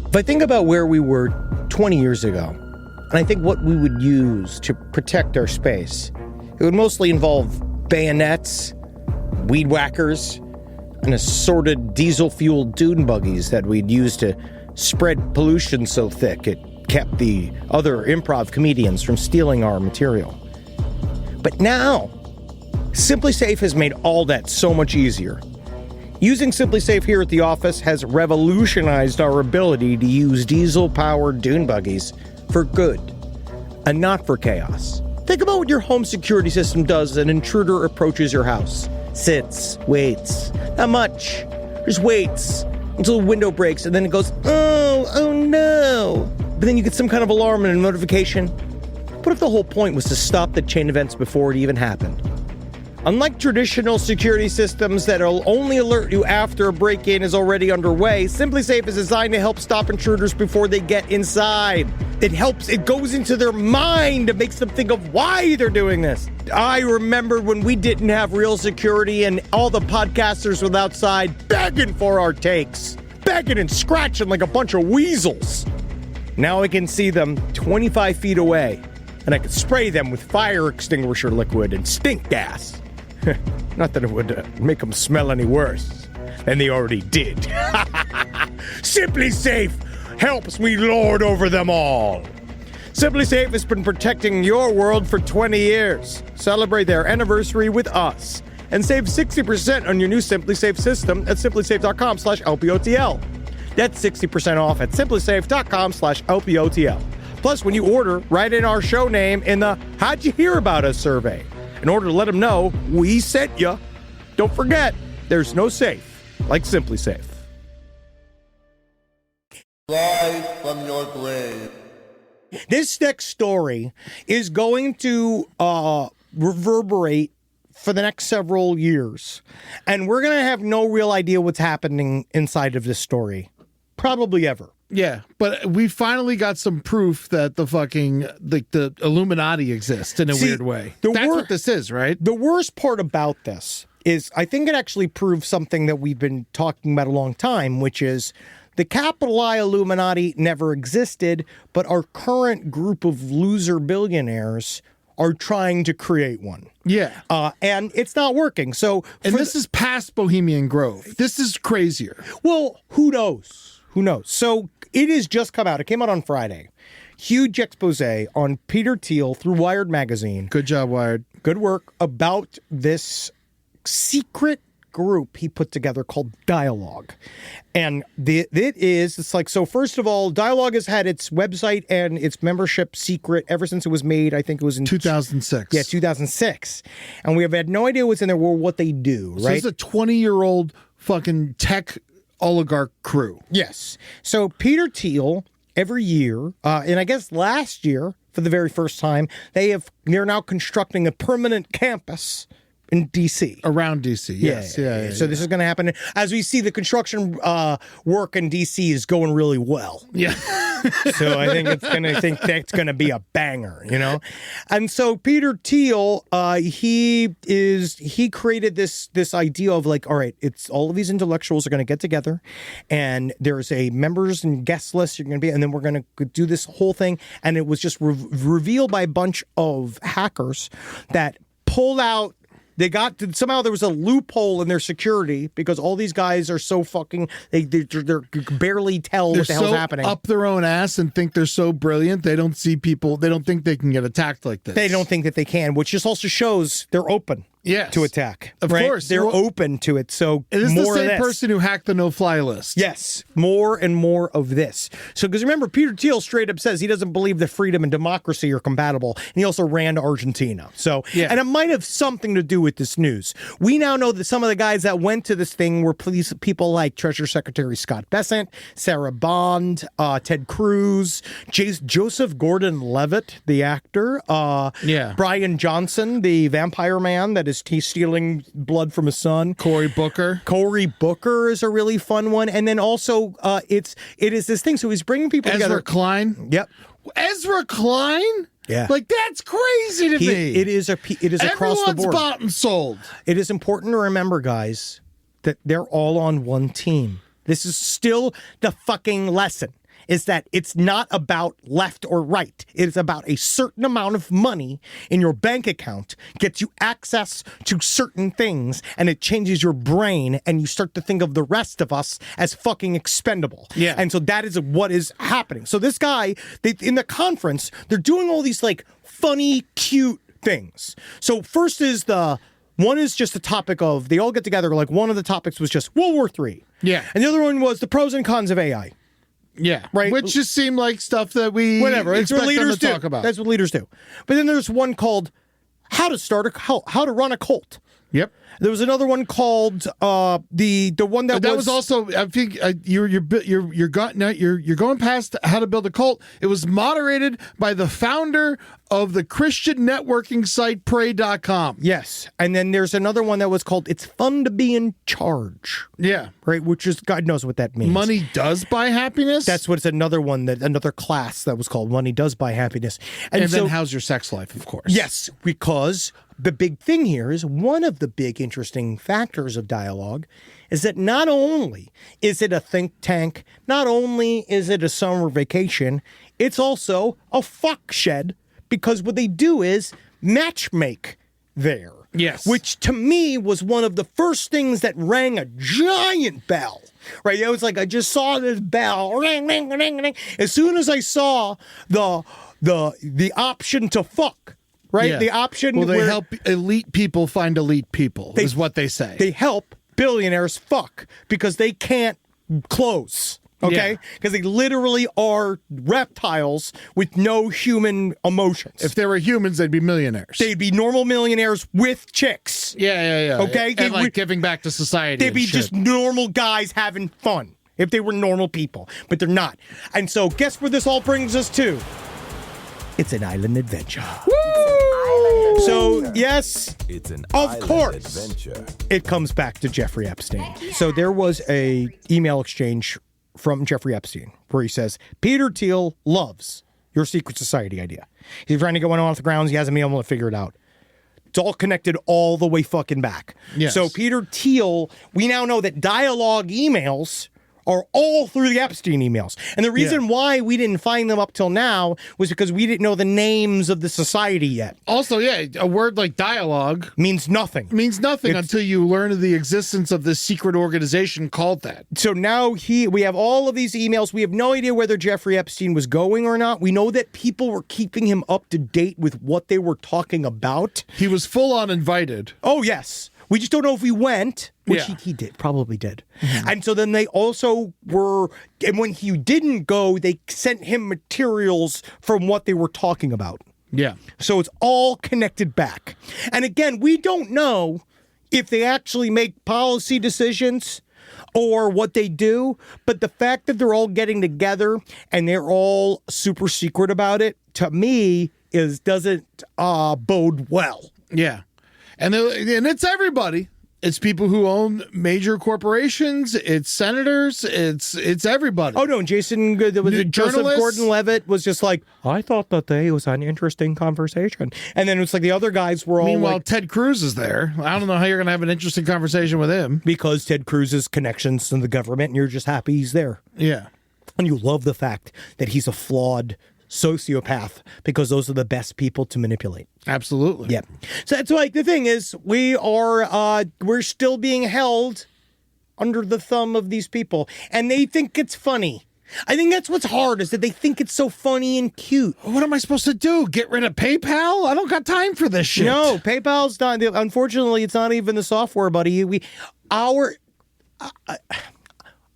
If I think about where we were 20 years ago, and I think what we would use to protect our space, it would mostly involve bayonets, weed whackers, and assorted diesel-fueled dune buggies that we'd use to spread pollution so thick it kept the other improv comedians from stealing our material. But now, Simply Safe has made all that so much easier. Using Simply Safe here at the office has revolutionized our ability to use diesel-powered dune buggies for good and not for chaos. Think about what your home security system does as an intruder approaches your house. Sits, waits, not much, just waits until the window breaks and then it goes, oh no. But then you get some kind of alarm and a notification. What if the whole point was to stop the chain events before it even happened? Unlike traditional security systems that'll only alert you after a break-in is already underway, Simply Safe is designed to help stop intruders before they get inside. It goes into their mind. It makes them think of why they're doing this. I remember when we didn't have real security and all the podcasters were outside begging for our takes. Begging and scratching like a bunch of weasels. Now I can see them 25 feet away. and I could spray them with fire extinguisher liquid and stink gas. Not that it would make them smell any worse than they already did. Simply Safe helps me lord over them all. Simply Safe has been protecting your world for 20 years. Celebrate their anniversary with us and save 60% on your new Simply Safe system at simplysafe.com/LPOTL. That's 60% off at simplysafe.com/LPOTL. Plus, when you order, write in our show name in the How'd You Hear About Us survey in order to let them know we sent you. Don't forget, there's no safe like Simply Safe. Rise from your grave. This next story is going to reverberate for the next several years. And we're going to have no real idea what's happening inside of this story. Probably ever. Yeah, but we finally got some proof that the Illuminati exists in a weird way. That's what this is, right? The worst part about this is I think it actually proves something that we've been talking about a long time, which is the capital I Illuminati never existed, but our current group of loser billionaires are trying to create one. Yeah. And it's not working. So, this is past Bohemian Grove. This is crazier. Well, who knows? Who knows? So it has just come out. It came out on Friday. Huge expose on Peter Thiel through Wired magazine. Good job, Wired. Good work about this secret group he put together called Dialogue. And it's like, so first of all, Dialogue has had its website and its membership secret ever since it was made. I think it was in 2006. Yeah, 2006. And we have had no idea what's in there or what they do, right? So it's a 20-year-old fucking tech oligarch crew. Yes. So Peter Thiel, every year, and I guess last year, for the very first time, they're now constructing a permanent campus in D.C. Around D.C., yes. Yeah. So this is going to happen. As we see, the construction work in D.C. is going really well. Yeah. So I think that's going to be a banger, you know? And so Peter Thiel, he created this idea of like, all right, it's all of these intellectuals are going to get together and there's a members and guest list you're going to be, and then we're going to do this whole thing. And it was just revealed by a bunch of hackers that pulled out. Somehow there was a loophole in their security because all these guys are so fucking, they barely tell what the hell's happening. Up their own ass and think they're so brilliant. They don't see people. They don't think they can get attacked like this. They don't think that they can, which just also shows they're open. Yes. To attack. Of course. They're open to it. So it is more the of same this. person who hacked the no-fly list. Yes. More and more of this. So, because remember, Peter Thiel straight up says he doesn't believe that freedom and democracy are compatible. And he also ran Argentina. So, yeah. And it might have something to do with this news. We now know that some of the guys that went to this thing were people like Treasury Secretary Scott Bessent, Sarah Bond, Ted Cruz, Joseph Gordon-Levitt, the actor, Brian Johnson, the vampire man that is stealing blood from his son. Cory Booker. Cory Booker is a really fun one. And then also, it is this thing. So he's bringing people together. Ezra Klein. Yep. Ezra Klein? Yeah. Like, that's crazy to me. It is across the board. Everyone's bought and sold. It is important to remember, guys, that they're all on one team. This is still the fucking lesson. Is that it's not about left or right. It is about a certain amount of money in your bank account gets you access to certain things, and it changes your brain, and you start to think of the rest of us as fucking expendable. Yeah. And so that is what is happening. So this guy, in the conference, they're doing all these like funny, cute things. So first is one is just the topic of, they all get together, like one of the topics was just World War III. Yeah. And the other one was the pros and cons of AI. Yeah, right. Which just seemed like stuff that we It's what leaders do. Talk about. That's what leaders do. But then there's one called how to run a cult. Yep. There was another one called the one that was also, I think you're going past how to build a cult. It was moderated by the founder of the Christian networking site Pray.com. Yes. And then there's another one that was called It's Fun to Be in Charge. Yeah. Right, which is, God knows what that means. Money does buy happiness? That's what it's another class that was called Money Does Buy Happiness. And then how's your sex life, of course. Yes, because the big thing here is one of the big interesting factors of Dialogue is that not only is it a think tank, not only is it a summer vacation, it's also a fuck shed because what they do is matchmake there. Yes. Which to me was one of the first things that rang a giant bell. Right? It was like I just saw this bell. Ring, ring, ring, ring. As soon as I saw the option to fuck. Right? Yeah. The option Well, they where help elite people find elite people, is what they say. they help billionaires fuck because they can't close. Okay? Yeah. Because they literally are reptiles with no human emotions. If they were humans, they'd be millionaires. They'd be normal millionaires with chicks. Yeah. Okay? And like giving back to society. They'd be just normal guys having fun if they were normal people, but they're not. And so guess where this all brings us to? It's an island adventure. Woo! So, yes, It's an of island course, adventure. it comes back to Jeffrey Epstein. So there was a email exchange from Jeffrey Epstein where he says, Peter Thiel loves your secret society idea. He's trying to get one off the grounds. He hasn't been able to figure it out. It's all connected all the way fucking back. Yes. So Peter Thiel, we now know that dialogue emails are all through the Epstein emails. And the reason why we didn't find them up till now was because we didn't know the names of the society yet. Also, a word like dialogue Means nothing. means nothing until you learn of the existence of this secret organization called that. So now we have all of these emails. We have no idea whether Jeffrey Epstein was going or not. We know that people were keeping him up to date with what they were talking about. He was full on invited. Oh, yes. We just don't know if he went, which Yeah. he did, probably did. And so then they also were, and when he didn't go, they sent him materials from what they were talking about. Yeah. So it's all connected back. And again, we don't know if they actually make policy decisions or what they do, but the fact that they're all getting together and they're all super secret about it, to me, doesn't bode well. Yeah. And it's everybody. It's people who own major corporations. It's senators. It's everybody. Oh, no, and Jason, Joseph Journalists? Gordon-Levitt was just like, I thought that it was an interesting conversation. And then it's like the other guys were all Meanwhile, like, Ted Cruz is there. I don't know how you're going to have an interesting conversation with him. because Ted Cruz's connections to the government, and you're just happy he's there. Yeah. And you love the fact that he's a flawed sociopath because those are the best people to manipulate. Absolutely. Yeah. So that's like the thing is we're still being held under the thumb of these people, and they think it's funny. I think that's what's hard, is that they think it's so funny and cute. What am I supposed to do? Get rid of PayPal? I don't got time for this shit. No, PayPal's not. Unfortunately, it's not even the software, buddy.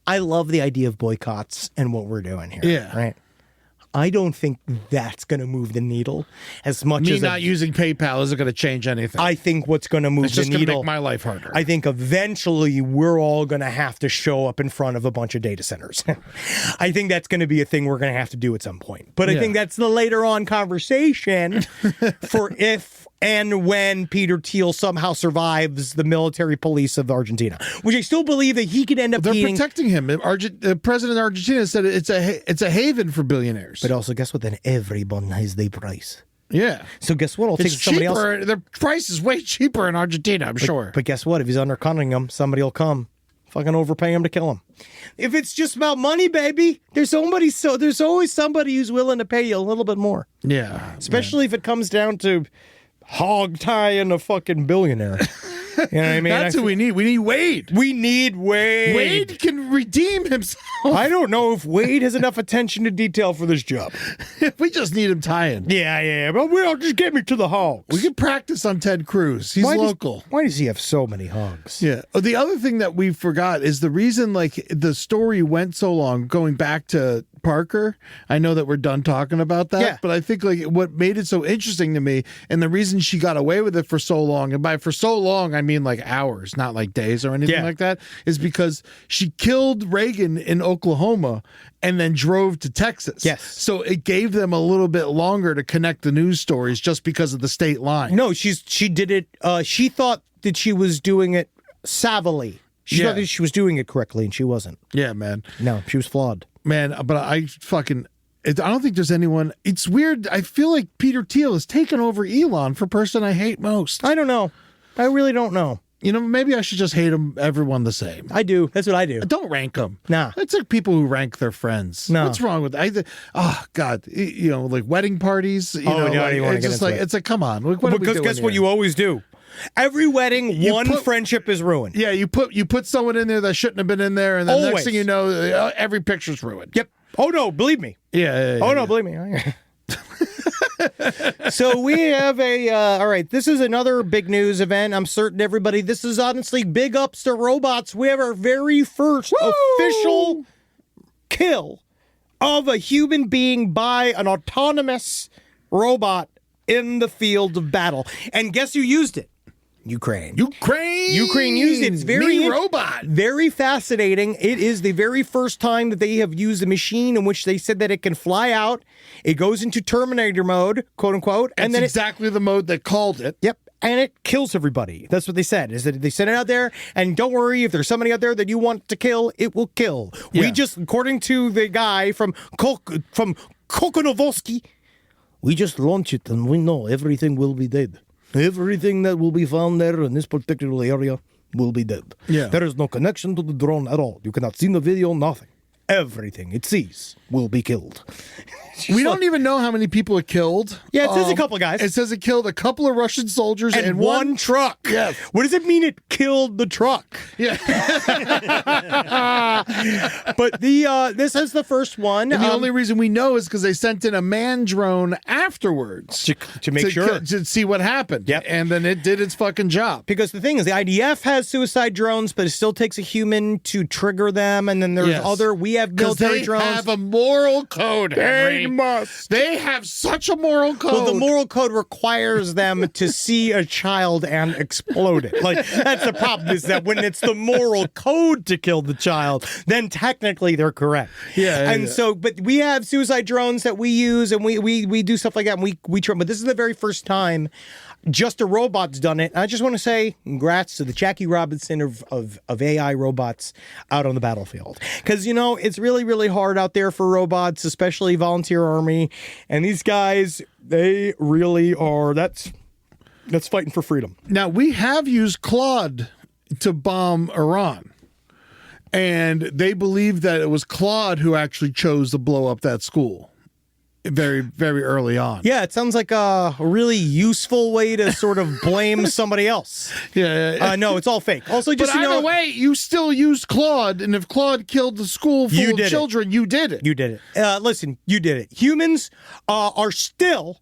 I love the idea of boycotts and what we're doing here. Yeah. Right. I don't think that's going to move the needle as much Me as not using PayPal isn't going to change anything. I think what's going to move it's the just going to needle. make my life harder. I think eventually we're all going to have to show up in front of a bunch of data centers. I think that's going to be a thing we're going to have to do at some point. But I think that's the later on conversation for if and when Peter Thiel somehow survives the military police of Argentina, which I still believe that he could end up They're being. protecting him. The president of Argentina said it's a haven for billionaires. But also, guess what? Then everyone has their price. yeah. So guess what? I'll take It's somebody else. cheaper. The price is way cheaper in Argentina, I'm sure. But guess what? If he's undercutting him, somebody will come, fucking overpay him to kill him. If it's just about money, baby, there's always somebody who's willing to pay you a little bit more. Yeah. Especially if it comes down to hog tying a fucking billionaire. You know what I mean? That's who we need. We need Wade. We need Wade. Wade can redeem himself. I don't know if Wade has enough attention to detail for this job. We just need him tying. Yeah, but we'll just get me to the hogs. We can practice on Ted Cruz. He's local. Why does he have so many hogs? Yeah. The other thing that we forgot is the reason like the story went so long, going back to Parker. I know that we're done talking about that, Yeah. but I think like what made it so interesting to me and the reason she got away with it for so long, and by for so long, I mean like hours, not like days or anything like that, is because she killed Reagan in Oklahoma and then drove to Texas. Yes. So it gave them a little bit longer to connect the news stories just because of the state line. No, she did it. She thought that she was doing it savvily. She thought that she was doing it correctly, and she wasn't. Yeah, man. No, she was flawed. Man, but I don't think there's anyone. It's weird. I feel like Peter Thiel has taken over Elon for person I hate most. I don't know. I really don't know. maybe I should just hate everyone the same. I do. That's what I do. Don't rank them. Nah. It's like people who rank their friends. No. What's wrong with that? Oh God, like wedding parties. you don't even wanna get it's into it. It's like, come on. Like, what are we Because doing guess what here? you always do? Every wedding, one friendship is ruined. Yeah, you put someone in there that shouldn't have been in there, and the next Always. thing you know, every picture's ruined. Yep. Oh no, believe me. Yeah. Oh no, believe me. So we have all right, this is another big news event. I'm certain everybody, this is honestly big ups to robots. We have our very first official kill of a human being by an autonomous robot in the field of battle. And guess who used it? Ukraine used it. It's very robot. Very fascinating. It is the very first time that they have used a machine in which they said that it can fly out. It goes into Terminator mode, quote unquote, and then exactly the mode that called it. Yep. And it kills everybody. That's what they said, is that they sent it out there, and don't worry, if there's somebody out there that you want to kill, it will kill. Yeah. We just, according to the guy from Kokonovolsky, we just launch it and we know everything will be dead. Everything that will be found there in this particular area will be dead. Yeah. There is no connection to the drone at all. You cannot see the video, nothing. Everything it sees will be killed. We don't even know how many people it killed. Yeah, it says a couple of guys. It says it killed a couple of Russian soldiers and one truck. Yes. What does it mean it killed the truck? Yeah. But this is the first one. And the only reason we know is because they sent in a man drone afterwards to make sure. To see what happened. Yep. And then it did its fucking job. Because the thing is, the IDF has suicide drones, but it still takes a human to trigger them. And then there's we have military drones. They have a moral code, Henry. They must. They have such a moral code. Well, the moral code requires them to see a child and explode it. Like, that's the problem, is that when it's the moral code to kill the child, then technically they're correct. Yeah. So, but we have suicide drones that we use, and we do stuff like that, and we try. But this is the very first time just a robot's done it. I just want to say congrats to the Jackie Robinson of AI robots out on the battlefield. Because, it's really, really hard out there for robots, especially volunteer army. And these guys, they really are, that's fighting for freedom. Now, we have used Claude to bomb Iran. And they believe that it was Claude who actually chose to blow up that school. Very, very early on. Yeah, it sounds like a really useful way to sort of blame somebody else. Yeah. No, it's all fake. Also, just but either way, you still used Claude, and if Claude killed the school full of children, you did it. You did it. Listen, you did it. Humans are still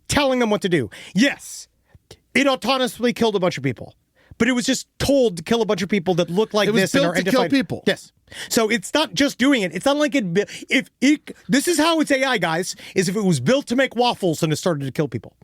telling them what to do. Yes, it autonomously killed a bunch of people, but it was just told to kill a bunch of people that look like this and are to kill people. Yes. So it's not just doing it. It's not like this is how it's AI, guys, is if it was built to make waffles and it started to kill people.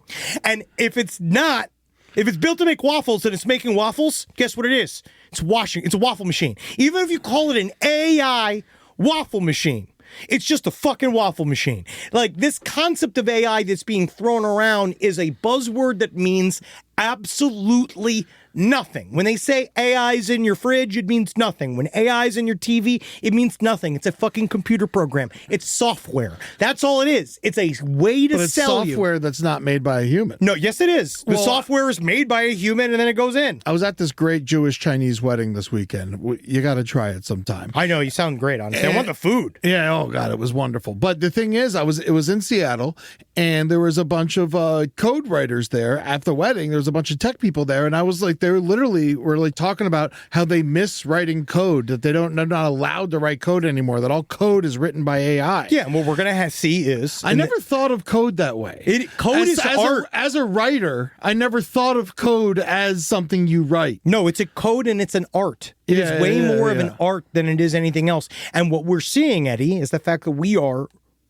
And if it's built to make waffles and it's making waffles, guess what it is? It's a waffle machine. Even if you call it an AI waffle machine, it's just a fucking waffle machine. Like, this concept of AI that's being thrown around is a buzzword that means absolutely nothing. When they say AI's in your fridge, it means nothing. When AI's in your TV, it means nothing. It's a fucking computer program. It's software. That's all it is. It's a way to sell you. Software that's not made by a human. No, yes, it is. The software is made by a human, and then it goes in. I was at this great Jewish-Chinese wedding this weekend. You got to try it sometime. I know, you sound great, honestly. I want the food. Yeah, oh God, it was wonderful. But the thing is, it was in Seattle, and there was a bunch of code writers there at the wedding. There was a bunch of tech people there, and I was like, were like talking about how they miss writing code, that they're not allowed to write code anymore, that all code is written by AI. Yeah, and what we're going to see is... I never thought of code that way. Code is art. As a writer, I never thought of code as something you write. No, it's a code and it's an art. It is way more of an art than it is anything else. And what we're seeing, Eddie, is the fact that we are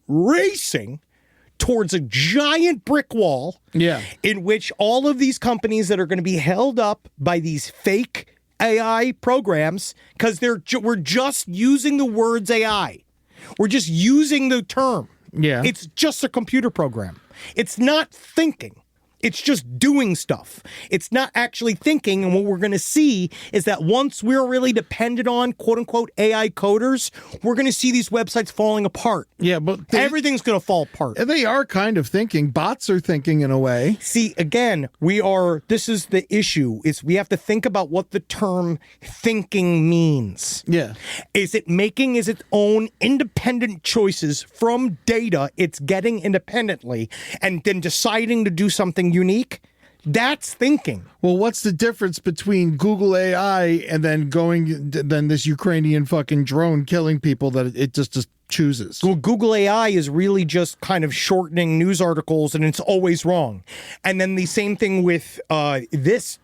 racing towards a giant brick wall in which all of these companies that are going to be held up by these fake AI programs, because we're just using the words AI. We're just using the term. Yeah. It's just a computer program. It's not thinking. It's just doing stuff. It's not actually thinking. And what we're going to see is that once we're really dependent on quote unquote AI coders, we're going to see these websites falling apart. Yeah, but everything's going to fall apart. They are kind of thinking. Bots are thinking in a way. See, again, this is the issue, is we have to think about what the term thinking means. Yeah. Is it making its own independent choices from data it's getting independently and then deciding to do something unique? That's thinking. Well, what's the difference between Google AI and then this Ukrainian fucking drone killing people that it just chooses? Well, Google AI is really just kind of shortening news articles, and it's always wrong. And then the same thing with this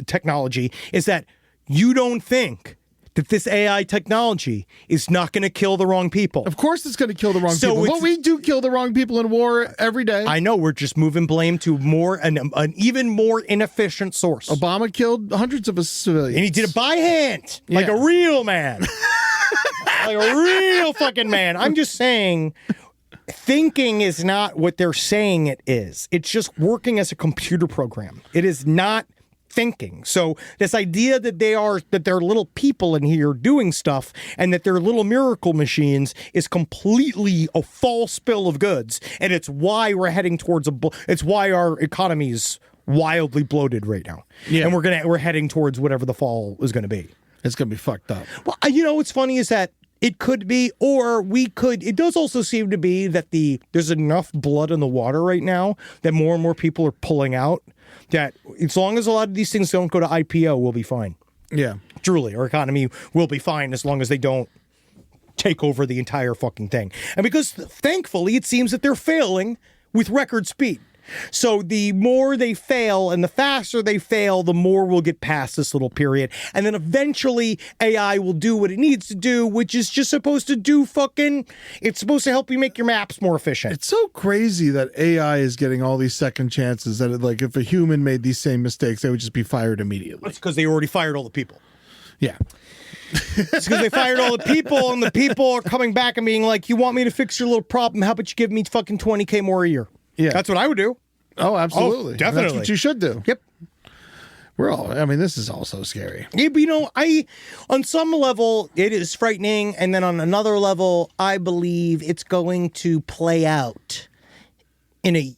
technology is that you don't think that this AI technology is not going to kill the wrong people. Of course it's going to kill the wrong people. But we do kill the wrong people in war every day. I know. We're just moving blame to an even more inefficient source. Obama killed hundreds of civilians. And he did it by hand, like a real man. Like a real fucking man. I'm just saying, thinking is not what they're saying it is. It's just working as a computer program. It is not thinking. So this idea that they're little people in here doing stuff and that they're little miracle machines is completely a false bill of goods. And it's why we're heading towards it's why our economy is wildly bloated right now. Yeah. And we're heading towards whatever the fall is going to be. It's going to be fucked up. Well, what's funny is that it could be, or we could. It does also seem to be that there's enough blood in the water right now that more and more people are pulling out. That as long as a lot of these things don't go to IPO, we'll be fine. Yeah. Truly, our economy will be fine as long as they don't take over the entire fucking thing. And because, thankfully, it seems that they're failing with record speed. So the more they fail and the faster they fail, the more we'll get past this little period. And then eventually AI will do what it needs to do, which is just supposed to do it's supposed to help you make your maps more efficient. It's so crazy that AI is getting all these second chances that if a human made these same mistakes, they would just be fired immediately. That's because they already fired all the people. Yeah. It's because they fired all the people, and the people are coming back and being like, you want me to fix your little problem? How about you give me fucking $20K more a year? Yeah. That's what I would do. Oh, absolutely. Definitely. That's what you should do. Yep. This is all so scary. Yeah, but on some level, it is frightening. And then on another level, I believe it's going to play out in a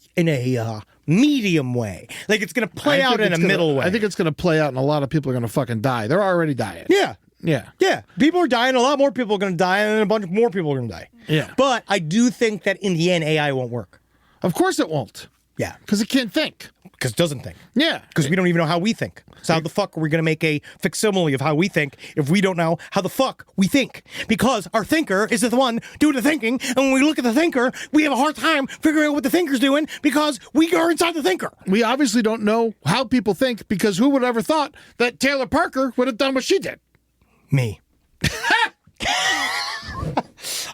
medium way. Like it's going to play out in a middle way. I think it's going to play out and a lot of people are going to fucking die. They're already dying. Yeah. Yeah. Yeah. People are dying. A lot more people are going to die. And then a bunch more people are going to die. Yeah. But I do think that in the end, AI won't work. Of course it won't. Yeah. Because it can't think. Because it doesn't think. Yeah. Because we don't even know how we think. So how the fuck are we going to make a facsimile of how we think if we don't know how the fuck we think? Because our thinker is the one doing the thinking, and when we look at the thinker, we have a hard time figuring out what the thinker's doing because we are inside the thinker. We obviously don't know how people think because who would ever thought that Taylor Parker would have done what she did? Me.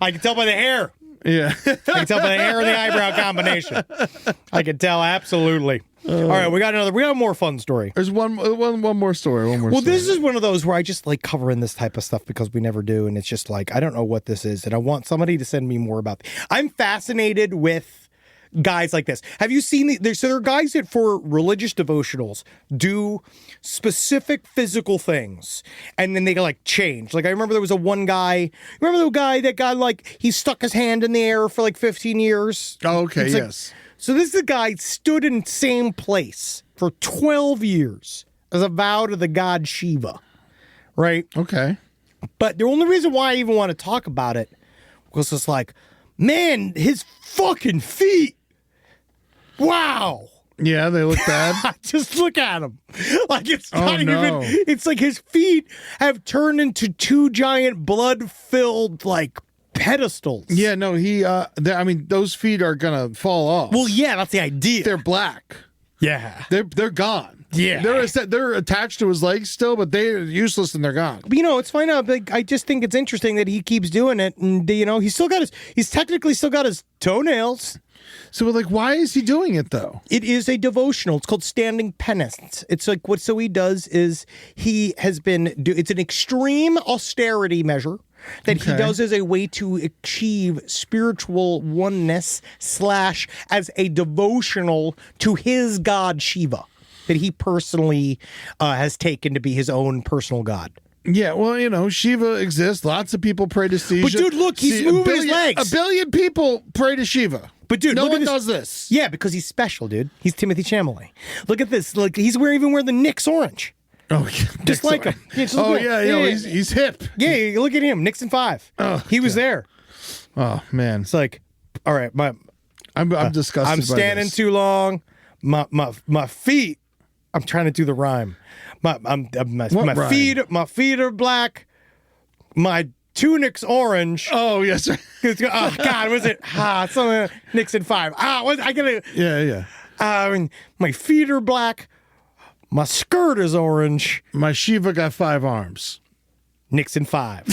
I can tell by the hair. Yeah. I can tell by the hair and the eyebrow combination. I can tell, absolutely. All right, we got a more fun story. There's one more story. Well, this is one of those where I just like covering this type of stuff because we never do, and it's just like, I don't know what this is, and I want somebody to send me more about it. I'm fascinated with guys like this. Have you seen so there are guys that for religious devotionals do specific physical things and then they like change. Like I remember there was one guy, that got like he stuck his hand in the air for like 15 years. Oh, okay, yes. So this is a guy stood in the same place for 12 years as a vow to the god Shiva. Right? Okay. But the only reason why I even want to talk about it was just like, man, his fucking feet. Wow. Yeah, they look bad. Just look at him. Like it's not even, it's like his feet have turned into two giant blood-filled like pedestals. Yeah, no, those feet are gonna fall off. Well, yeah, that's the idea. They're black. Yeah. They're gone. Yeah. They're attached to his legs still, but they're useless and they're gone. But, it's fine. I just think it's interesting that he keeps doing it, and he's technically still got his toenails. So, why is he doing it though? It is a devotional. It's called Standing Penance. It's like so he does is he has been it's an extreme austerity measure that he does as a way to achieve spiritual oneness / as a devotional to his god Shiva that he personally has taken to be his own personal god. Yeah, well, Shiva exists. Lots of people pray to Shiva. But dude, look, he's moving his legs. 1 billion people pray to Shiva. But dude, no look one at this. does this. Yeah, because he's special, dude. He's Timothy Chalamet. Look at this. Look, he's even wearing the Knicks orange. Oh, just like him. Yeah, he's hip. Yeah, look at him. Nixon 5. Oh, he was there. Oh man, it's like, all right, I'm disgusted. I'm standing too long. My feet. I'm trying to do the rhyme. My feet are black. My tunic's orange. Oh yes. Oh God, was it? Something Nixon 5. I gotta. Yeah. My feet are black. My skirt is orange. My Shiva got 5 arms. Nixon 5.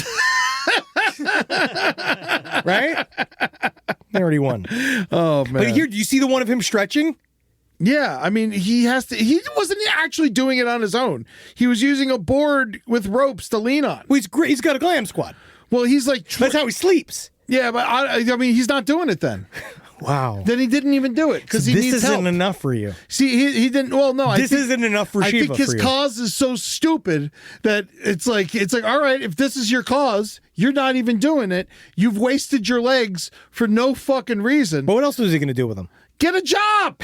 Right? They already won. Oh man. But here, do you see the one of him stretching? Yeah, I mean, he wasn't actually doing it on his own. He was using a board with ropes to lean on. Well, he's got a glam squad. Well, he's like... That's how he sleeps. Yeah, but I mean, he's not doing it then. Wow. Then he didn't even do it because he needs help. This isn't enough for you. See, he didn't... Well, no, this isn't enough for Shiva. I think his cause is so stupid that it's like, all right, if this is your cause, you're not even doing it. You've wasted your legs for no fucking reason. But what else was he going to do with them? Get a job!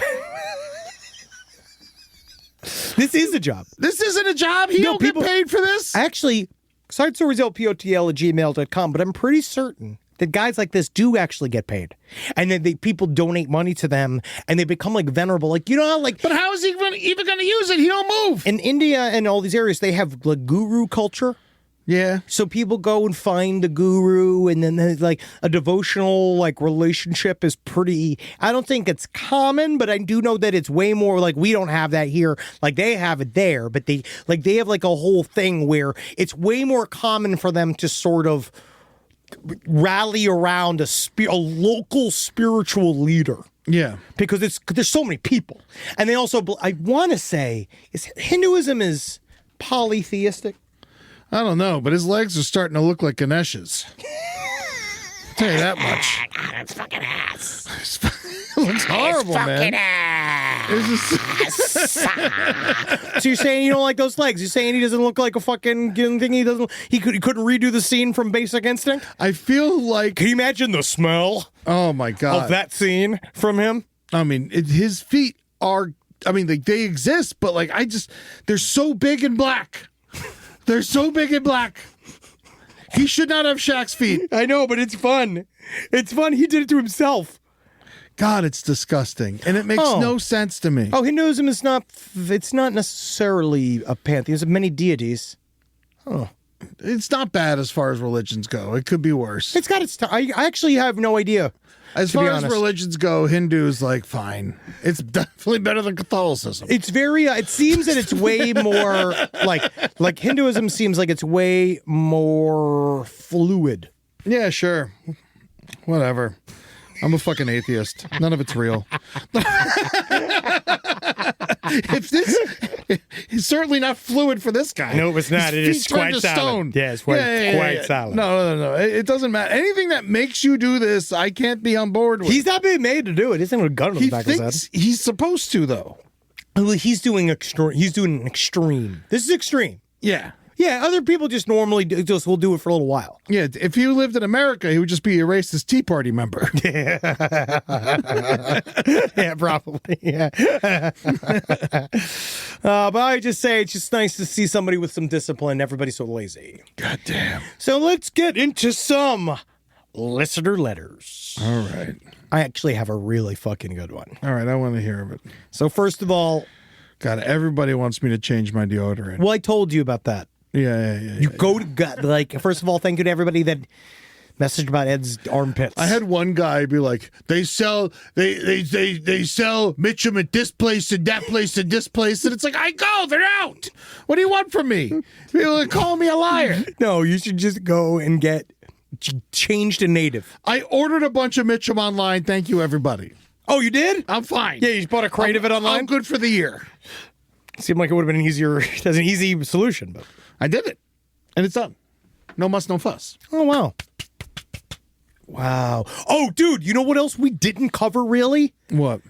This is a job. This isn't a job. He don't get paid for this. Actually, sidestorieslpotl@gmail.com, but I'm pretty certain that guys like this do actually get paid. And then people donate money to them and they become like venerable. Like, But how is he even going to use it? He don't move. In India and all these areas, they have like guru culture. Yeah. So people go and find the guru, and then like a devotional like relationship is pretty. I don't think it's common, but I do know that it's way more like we don't have that here. Like they have it there, but they have like a whole thing where it's way more common for them to sort of rally around a local spiritual leader. Yeah, because there's so many people, and they also I want to say Hinduism is polytheistic. I don't know, but his legs are starting to look like Ganesh's. I'll tell you that much. God, it's fucking ass. It looks horrible, man. So you're saying you don't like those legs? You're saying he doesn't look like a fucking thing? He couldn't redo the scene from Basic Instinct? I feel like... Can you imagine the smell? Oh my God. Of that scene from him? I mean, his feet are... I mean, they exist, but like they're so big and black. They're so big and black. He should not have Shaq's feet. I know, but it's fun. It's fun. He did it to himself. God, it's disgusting. And it makes no sense to me. Oh, Hinduism is not necessarily a pantheon. There's many deities. Oh. It's not bad as far as religions go. It could be worse. It's got its time. I actually have no idea. As far as religions go, Hindus like fine. It's definitely better than Catholicism. It's very. It seems that it's way more like Hinduism seems like it's way more fluid. Yeah, sure. Whatever. I'm a fucking atheist. None of it's real. It's certainly not fluid for this guy. No, it's not. It is quite solid. Yeah, it's quite solid. No. It doesn't matter. Anything that makes you do this, I can't be on board with. He's not being made to do it. He's not a gun on the back of his head. He's supposed to, though. He's doing extreme. He's doing an extreme. This is extreme. Yeah. Yeah, other people just normally will do it for a little while. Yeah, if he lived in America, he would just be a racist Tea Party member. Yeah, probably. Yeah. But I just say it's just nice to see somebody with some discipline. Everybody's so lazy. God damn. So let's get into some listener letters. All right. I actually have a really fucking good one. All right, I want to hear of it. So first of all, God, everybody wants me to change my deodorant. Well, I told you about that. Yeah. You go to God. Like, first of all, thank you to everybody that messaged about Ed's armpits. I had one guy be like, they sell Mitchum at this place and that place and this place, and it's like, I go, they're out. What do you want from me? People call me a liar. No, you should just go and get changed to native. I ordered a bunch of Mitchum online. Thank you, everybody. Oh, you did? I'm fine. Yeah, you just bought a crate of it online? I'm good for the year. Seemed like it would have been an easy solution, but I did it, and it's done. No muss, no fuss. Oh, wow. Wow. Oh, dude, you know what else we didn't cover, really? What?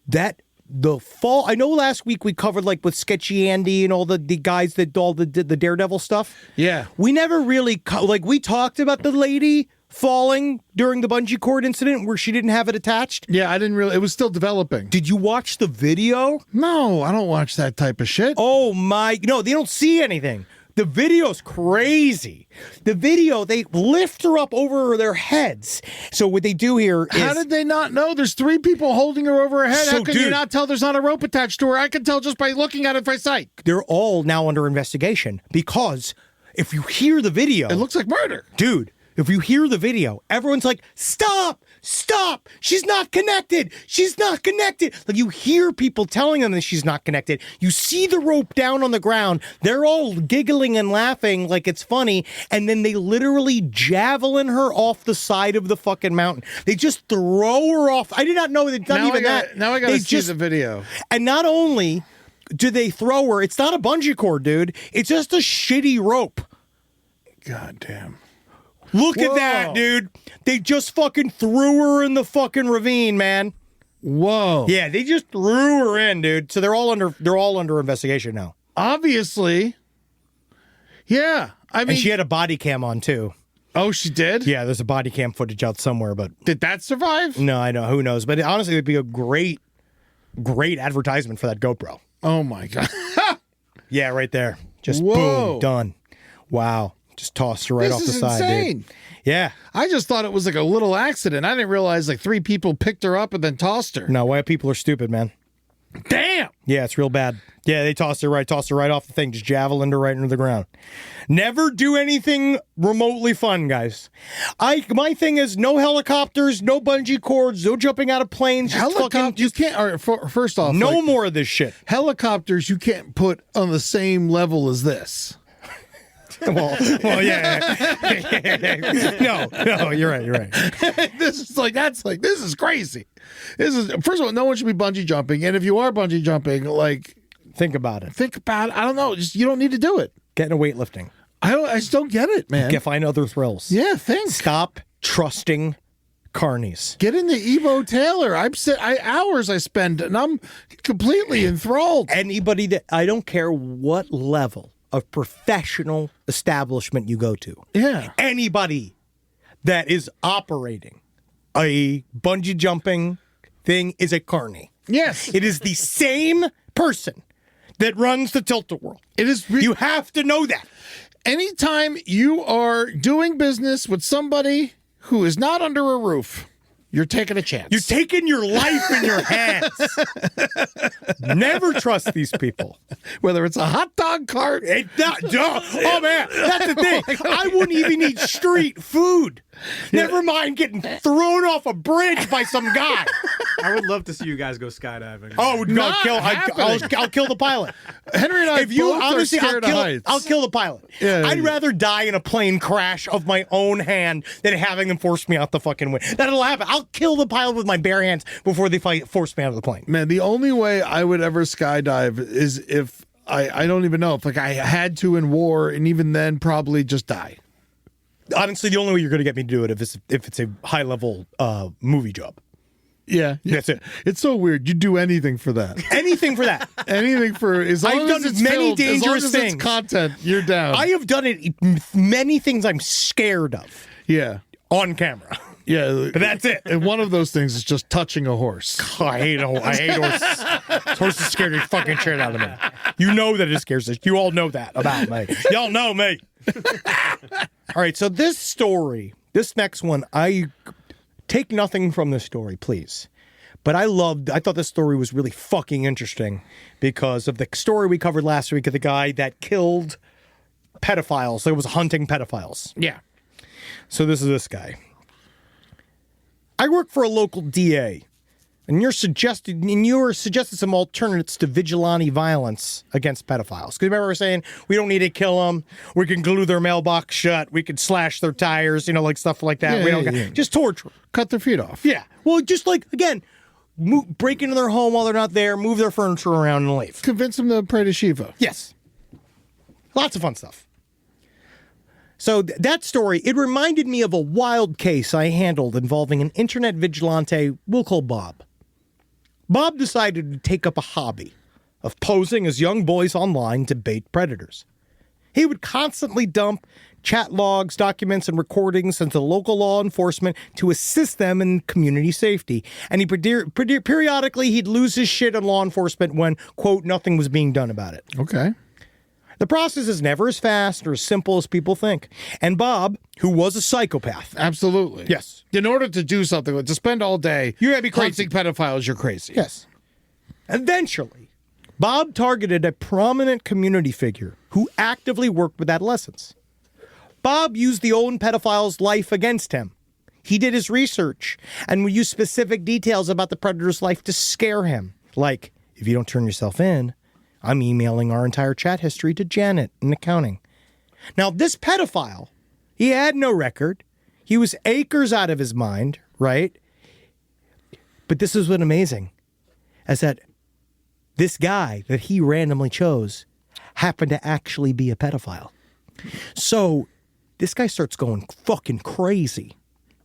That the fall. I know last week we covered, like, with Sketchy Andy and all the guys that did the Daredevil stuff. Yeah. We never really, we talked about the lady falling during the bungee cord incident where she didn't have it attached. Yeah, I didn't really. It was still developing. Did you watch the video? No, I don't watch that type of shit. Oh, my. No, they don't see anything. The video's crazy. The video, they lift her up over their heads. So what they do here is... How did they not know? There's 3 people holding her over her head. So, How can you not tell there's not a rope attached to her? I can tell just by looking at it by sight. They're all now under investigation because if you hear the video... It looks like murder. Dude, if you hear the video, everyone's like, stop, stop, she's not connected, she's not connected. Like, you hear people telling them that she's not connected. You see the rope down on the ground. They're all giggling and laughing like it's funny. And then they literally javelin her off the side of the fucking mountain. They just throw her off. I did not know that. Not even that. Now I got to see the video. And not only do they throw her, it's not a bungee cord, dude. It's just a shitty rope. God damn. Look at that, dude. They just fucking threw her in the fucking ravine, man. Whoa. Yeah, they just threw her in, dude. So they're all under investigation now. Obviously. Yeah. I mean, And she had a body cam on too. Oh, she did? Yeah, there's a body cam footage out somewhere, but Did that survive? no, I know, who knows. But honestly, it'd be a great advertisement for that GoPro. Oh my God. Yeah, right there. Just Whoa. boom, done. Wow. Just tossed her right off the side, insane. dude. Yeah. I just thought it was like a little accident. I didn't realize like 3 people picked her up and then tossed her. No, white people are stupid, man. Damn. Yeah, it's real bad. Yeah, they tossed her right off the thing, just javelined her right into the ground. Never do anything remotely fun, guys. My thing is no helicopters, no bungee cords, no jumping out of planes. Helicopters, you can't. All right, first off, no like, more of this shit. helicopters you can't put on the same level as this. well, yeah. No, you're right. This is crazy. This is, first of all, no one should be bungee jumping, and if you are bungee jumping, like, Think about it. I don't know, just you don't need to do it. Get into weightlifting. I just don't get it, man. Find other thrills. Yeah, think. Stop trusting carnies. Get into Evo Taylor. Hours I spend, and I'm completely enthralled. Anybody that, I don't care what level of professional establishment you go to. Yeah. Anybody that is operating a bungee jumping thing is a carny. Yes. It is the same person that runs the Tilt-A-Whirl. It is. You have to know that. Anytime you are doing business with somebody who is not under a roof, you're taking a chance. You're taking your life in your hands. Never trust these people. Whether it's a hot dog cart. Oh, man, that's the thing. I wouldn't even eat street food. Never mind getting thrown off a bridge by some guy. I would love to see you guys go skydiving. Oh, Not I'll kill the pilot. Henry and I If you both honestly, are scared of heights. I'll kill the pilot. Yeah, I'd yeah. rather die in a plane crash of my own hand than having them force me out the fucking way. That'll happen. I'll kill the pilot with my bare hands before they force me out of the plane. Man, the only way I would ever skydive is if I don't even know if like I had to in war, and even then probably just die. Honestly, the only way you're going to get me to do it if it's a high level movie job. Yeah, That's it. It's so weird. You'd do anything for that. Anything for that. Anything for as long I've as done it's many filmed, dangerous as long as things. It's content, you're down. I have done it. Many things I'm scared of Yeah, on camera. yeah. But that's it. And one of those things is just touching a horse. I hate horses. Horses scare the fucking shit out of me. You know that it scares us. You all know that about me. Y'all know me. All right, so this next one, I take nothing from this story, please. But I thought this story was really fucking interesting because of the story we covered last week of the guy that killed pedophiles. It was hunting pedophiles. Yeah. So this is this guy. I work for a local DA, and you're suggesting some alternatives to vigilante violence against pedophiles. Because remember we were saying we don't need to kill them. We can glue their mailbox shut. We can slash their tires. Like stuff like that. Yeah, we don't yeah. just torture them. Cut their feet off. Yeah. Well, just like again, break into their home while they're not there. Move their furniture around and leave. Convince them to pray to Shiva. Yes. Lots of fun stuff. So that story, it reminded me of a wild case I handled involving an internet vigilante we'll call Bob. Bob decided to take up a hobby of posing as young boys online to bait predators. He would constantly dump chat logs, documents, and recordings into local law enforcement to assist them in community safety. And he periodically, he'd lose his shit on law enforcement when, quote, nothing was being done about it. Okay. The process is never as fast or as simple as people think. And Bob, who was a psychopath. Absolutely. Yes. In order to do something, to spend all day You gotta be crazy. hunting pedophiles, you're crazy. Yes. Eventually, Bob targeted a prominent community figure who actively worked with adolescents. Bob used the old pedophile's life against him. He did his research and would use specific details about the predator's life to scare him. Like, if you don't turn yourself in, I'm emailing our entire chat history to Janet in accounting. Now, this pedophile, he had no record. He was acres out of his mind, right? But this is what's amazing, is that this guy that he randomly chose happened to actually be a pedophile. So this guy starts going fucking crazy,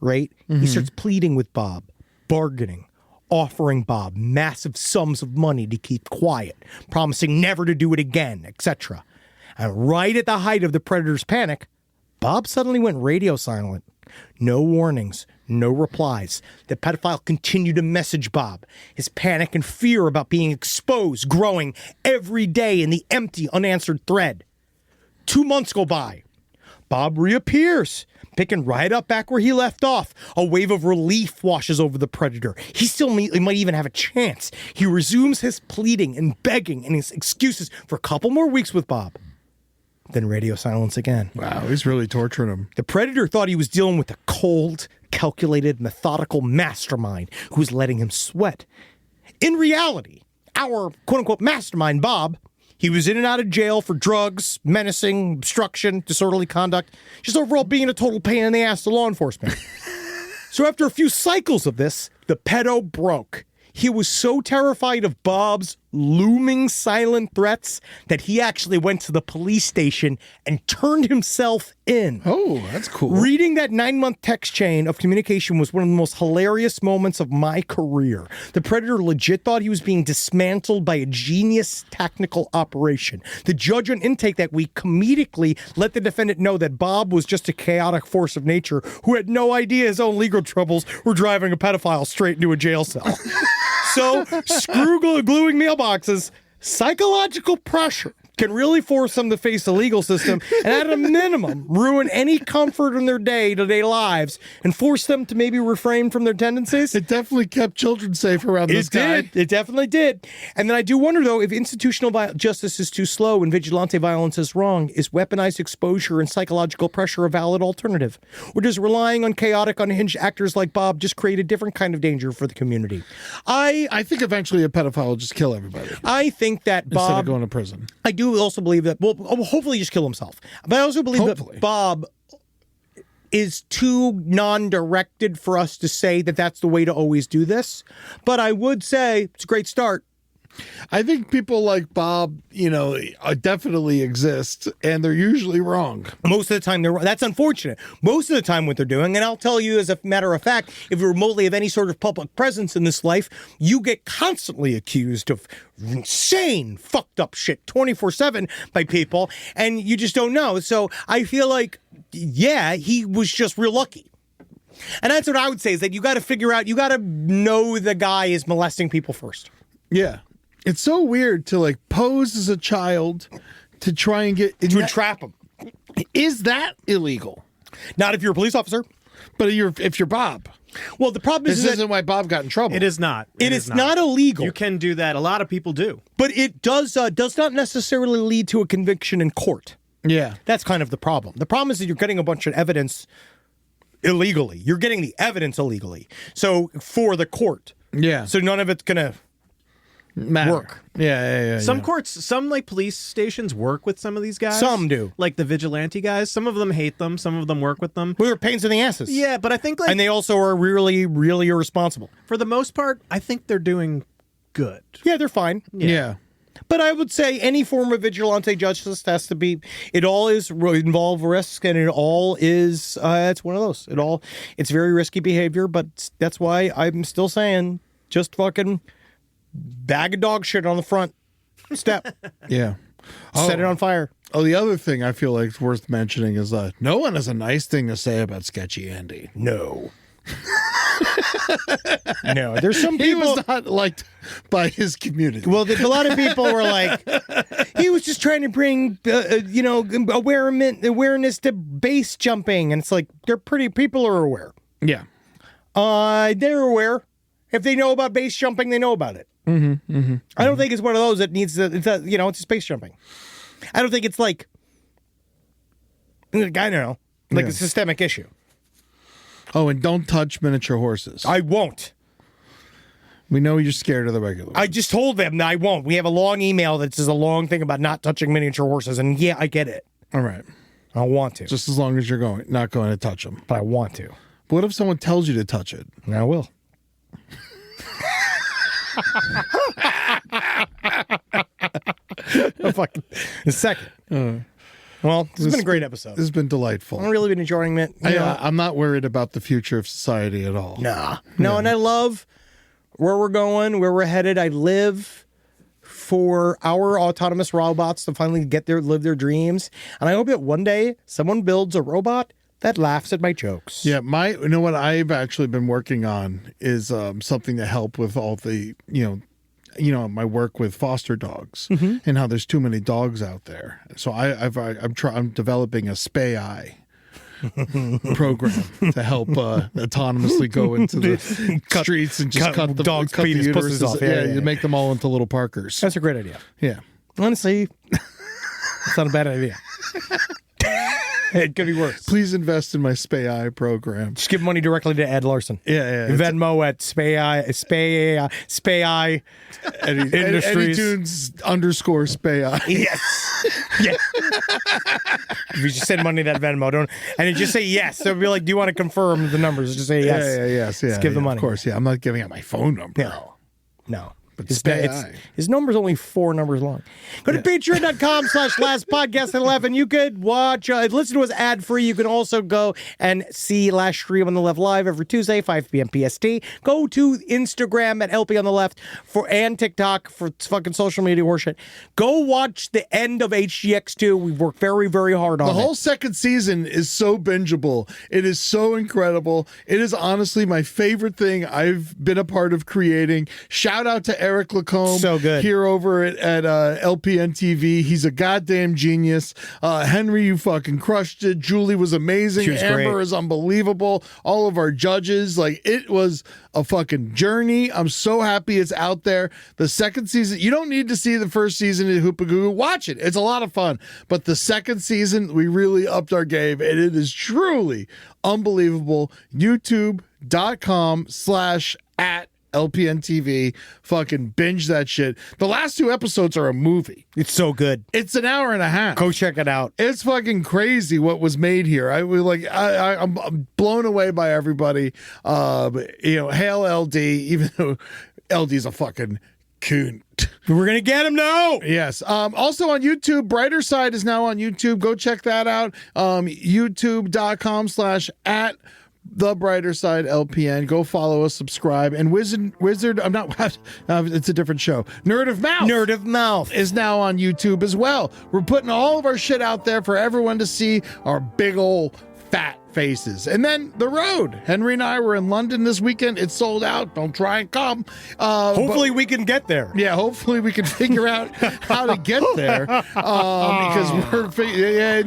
right? He starts pleading with Bob, bargaining, offering Bob massive sums of money to keep quiet, promising never to do it again, etc. And right at the height of the predator's panic, Bob suddenly went radio silent. No warnings, no replies. The pedophile continued to message Bob, his panic and fear about being exposed growing every day in the empty, unanswered thread. 2 months go by. Bob reappears, picking right up back where he left off. A wave of relief washes over the predator. He still might even have a chance. He resumes his pleading and begging and his excuses for a couple more weeks with Bob. Then radio silence again. Wow, he's really torturing him. The predator thought he was dealing with a cold, calculated, methodical mastermind who was letting him sweat. In reality, our quote-unquote mastermind, Bob, he was in and out of jail for drugs, menacing, obstruction, disorderly conduct, just overall being a total pain in the ass to law enforcement. So after a few cycles of this, the pedo broke. He was so terrified of Bob's looming silent threats that he actually went to the police station and turned himself in. Oh, that's cool. Reading that 9-month text chain of communication was one of the most hilarious moments of my career. The predator legit thought he was being dismantled by a genius technical operation. The judge on intake that week comedically let the defendant know that Bob was just a chaotic force of nature who had no idea his own legal troubles were driving a pedophile straight into a jail cell. So, screw gluing mailboxes, psychological pressure can really force them to face the legal system and at a minimum ruin any comfort in their day-to-day lives and force them to maybe refrain from their tendencies. It definitely kept children safe around this guy. It definitely did. And then I do wonder, though, if institutional justice is too slow and vigilante violence is wrong, is weaponized exposure and psychological pressure a valid alternative? Or does relying on chaotic, unhinged actors like Bob just create a different kind of danger for the community? I think eventually a pedophile will just kill everybody I think that Bob... instead of going to prison. I do also believe that, well, hopefully just kill himself. But I also believe that Bob is too non-directed for us to say that that's the way to always do this. But I would say it's a great start. I think people like Bob, definitely exist, and they're usually wrong. Most of the time, they're wrong. That's unfortunate. Most of the time, what they're doing, and I'll tell you as a matter of fact, if you remotely have any sort of public presence in this life, you get constantly accused of insane, fucked up shit 24/7 by people, and you just don't know. So I feel like, yeah, he was just real lucky. And that's what I would say, is that you got to figure out, you got to know the guy is molesting people first. Yeah. It's so weird to pose as a child to try and get... To entrap him. Is that illegal? Not if you're a police officer. But if you're Bob. Well, the problem is this isn't why Bob got in trouble. It is not. It is not illegal. You can do that. A lot of people do. But it does not necessarily lead to a conviction in court. Yeah. That's kind of the problem. The problem is that you're getting a bunch of evidence illegally. You're getting the evidence illegally. So for the court. Yeah. So none of it's going to work. Yeah. Some courts, some police stations work with some of these guys. Some do. Like the vigilante guys. Some of them hate them. Some of them work with them. Well, they're pains in the asses. Yeah, but I think and they also are really, really irresponsible. For the most part, I think they're doing good. Yeah, they're fine. Yeah. But I would say any form of vigilante justice has to be, it all is involve risk, and it all is, it's one of those. It's very risky behavior, but that's why I'm still saying just fucking bag of dog shit on the front step. Yeah. Set it on fire. Oh, the other thing I feel like is worth mentioning is no one has a nice thing to say about Sketchy Andy. No. No, there's some people. He was not liked by his community. Well, a lot of people were like, he was just trying to bring, awareness to base jumping. And it's like, people are aware. Yeah. They're aware. If they know about base jumping, they know about it. I don't think it's one of those that needs to, it's just base jumping. I don't think it's like, I don't know, like a systemic issue. Oh, and don't touch miniature horses. I won't. We know you're scared of the regular ones. I just told them that I won't. We have a long email that says a long thing about not touching miniature horses, and yeah, I get it. All right. I want to. Just as long as you're not going to touch them. But I want to. But what if someone tells you to touch it? I will. A second. Well, this has been a great episode. This has been delightful. I've really been enjoying it. I'm not worried about the future of society at all. No, and I love where we're going, where we're headed. I live for our autonomous robots to finally live their dreams. And I hope that one day someone builds a robot that laughs at my jokes. Yeah, you know what I've actually been working on is something to help with all the, my work with foster dogs and how there's too many dogs out there. So I'm developing a spay-eye program to help autonomously go into the streets and just cut the dogs' cut the penis pussies uteruses. off. You make them all into little Parkers. That's a great idea. Yeah. Honestly, it's not a bad idea. It could be worse. Please invest in my spay-eye program. Just give money directly to Ed Larson. Yeah. Venmo at spay-eye Industries. EddieTunes_spay-eye. Yes. Yes. If you just send money to that Venmo, and you just say yes. So it'll be like, do you want to confirm the numbers? Just say yes. Yes. Just give the money. Of course, yeah. I'm not giving out my phone number. No. But his number's only 4 numbers long. Go to patreon.com/lastpodcast11. You could watch, listen to us ad free. You can also go and see Last Stream on the Left live every Tuesday, 5 p.m. PST. Go to Instagram at LP on the Left and TikTok for fucking social media horseshit. Go watch the end of HGX2. We've worked very, very hard on it. The whole second season is so bingeable. It is so incredible. It is honestly my favorite thing I've been a part of creating. Shout out to Eric Lacombe, so good, here over at LPN TV. He's a goddamn genius. Henry, you fucking crushed it. Julie was amazing. She was Amber great. is unbelievable. All of our judges, it was a fucking journey. I'm so happy it's out there. The second season, you don't need to see the first season of Hoopa Goo. Watch it. It's a lot of fun. But the second season, we really upped our game, and it is truly unbelievable. YouTube.com/@LPN TV. Fucking binge that shit. The last 2 episodes are a movie. It's so good. It's an hour and a half. Go check it out. It's fucking crazy what was made here. I'm blown away by everybody. Hail LD, even though LD's a fucking coon. We're gonna get him now. Yes. Also on YouTube, Brighter Side is now on YouTube. Go check that out. YouTube.com/@ The Brighter Side LPN. Go follow us, subscribe, and Wizard. I'm not. It's a different show. Nerd of Mouth is now on YouTube as well. We're putting all of our shit out there for everyone to see our big old fat faces. And then The Road. Henry and I were in London this weekend. It's sold out. Don't try and come. Hopefully we can get there. Yeah, hopefully we can figure out how to get there because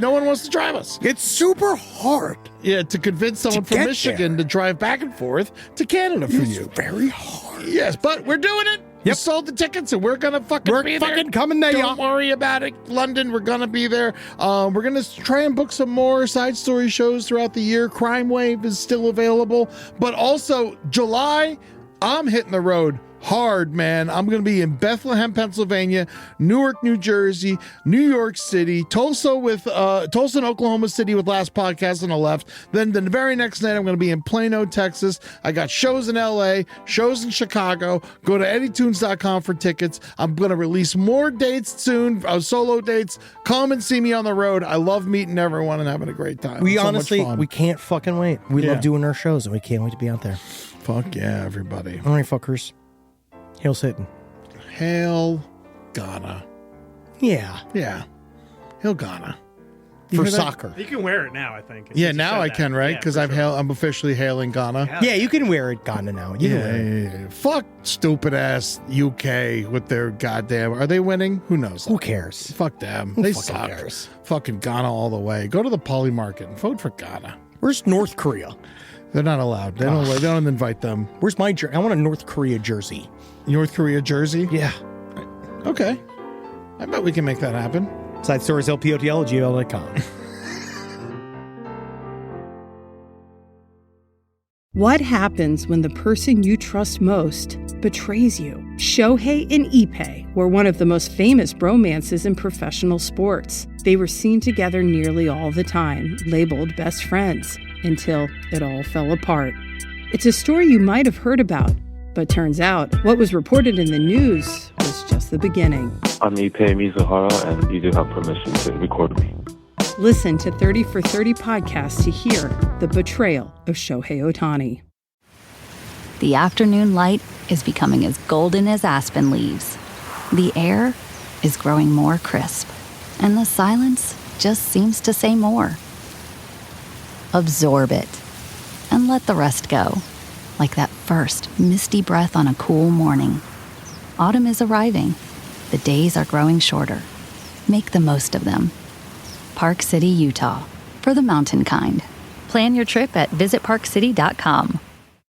no one wants to drive us. It's super hard. Yeah, to convince someone from Michigan to drive back and forth to Canada for you. Very hard. Yes, but we're doing it. We sold the tickets and we're gonna fucking be there. Coming there. Don't worry about it. London, we're gonna be there. We're gonna try and book some more side story shows throughout the year. Crime Wave is still available, but also July, I'm hitting the road hard, man. I'm going to be in Bethlehem, Pennsylvania, Newark, New Jersey, New York City, Tulsa and Oklahoma City with last podcast on the left. Then the very next night, I'm going to be in Plano, Texas. I got shows in LA, shows in Chicago. Go to eddytunes.com for tickets. I'm going to release more dates soon, solo dates. Come and see me on the road. I love meeting everyone and having a great time. We It's so honestly, much fun. we can't fucking wait. We Yeah. love doing our shows, and we can't wait to be out there. Fuck yeah, everybody. All right, fuckers. Hail Satan. Hail Ghana. Yeah. Yeah. Hail Ghana. You For hear that? soccer. You can wear it now, I think. Yeah, since you now said I that. can, right? Yeah, Because for sure. I'm officially hailing Ghana. Yeah, you can wear it Ghana now. You can wear it. Yeah. Fuck stupid ass UK with their goddamn. Are they winning? Who knows? Who cares? Fuck them. Who They fucking suck. cares? Fucking Ghana all the way. Go to the Poly Market and vote for Ghana. Where's North Korea? They're not allowed. They don't invite them. Where's my jersey? I want a North Korea jersey. North Korea jersey? Yeah. Okay. I bet we can make that happen. Side stories, lpotl@gmail.com. What happens when the person you trust most betrays you? Shohei and Ippei were one of the most famous bromances in professional sports. They were seen together nearly all the time, labeled best friends, until it all fell apart. It's a story you might have heard about, but turns out what was reported in the news was just the beginning. I'm Ippei Mizuhara, and you do have permission to record me. Listen to 30 for 30 podcast to hear the betrayal of Shohei Ohtani. The afternoon light is becoming as golden as aspen leaves. The air is growing more crisp, and the silence just seems to say more. Absorb it, and let the rest go, like that first misty breath on a cool morning. Autumn is arriving. The days are growing shorter. Make the most of them. Park City, Utah, for the mountain kind. Plan your trip at visitparkcity.com.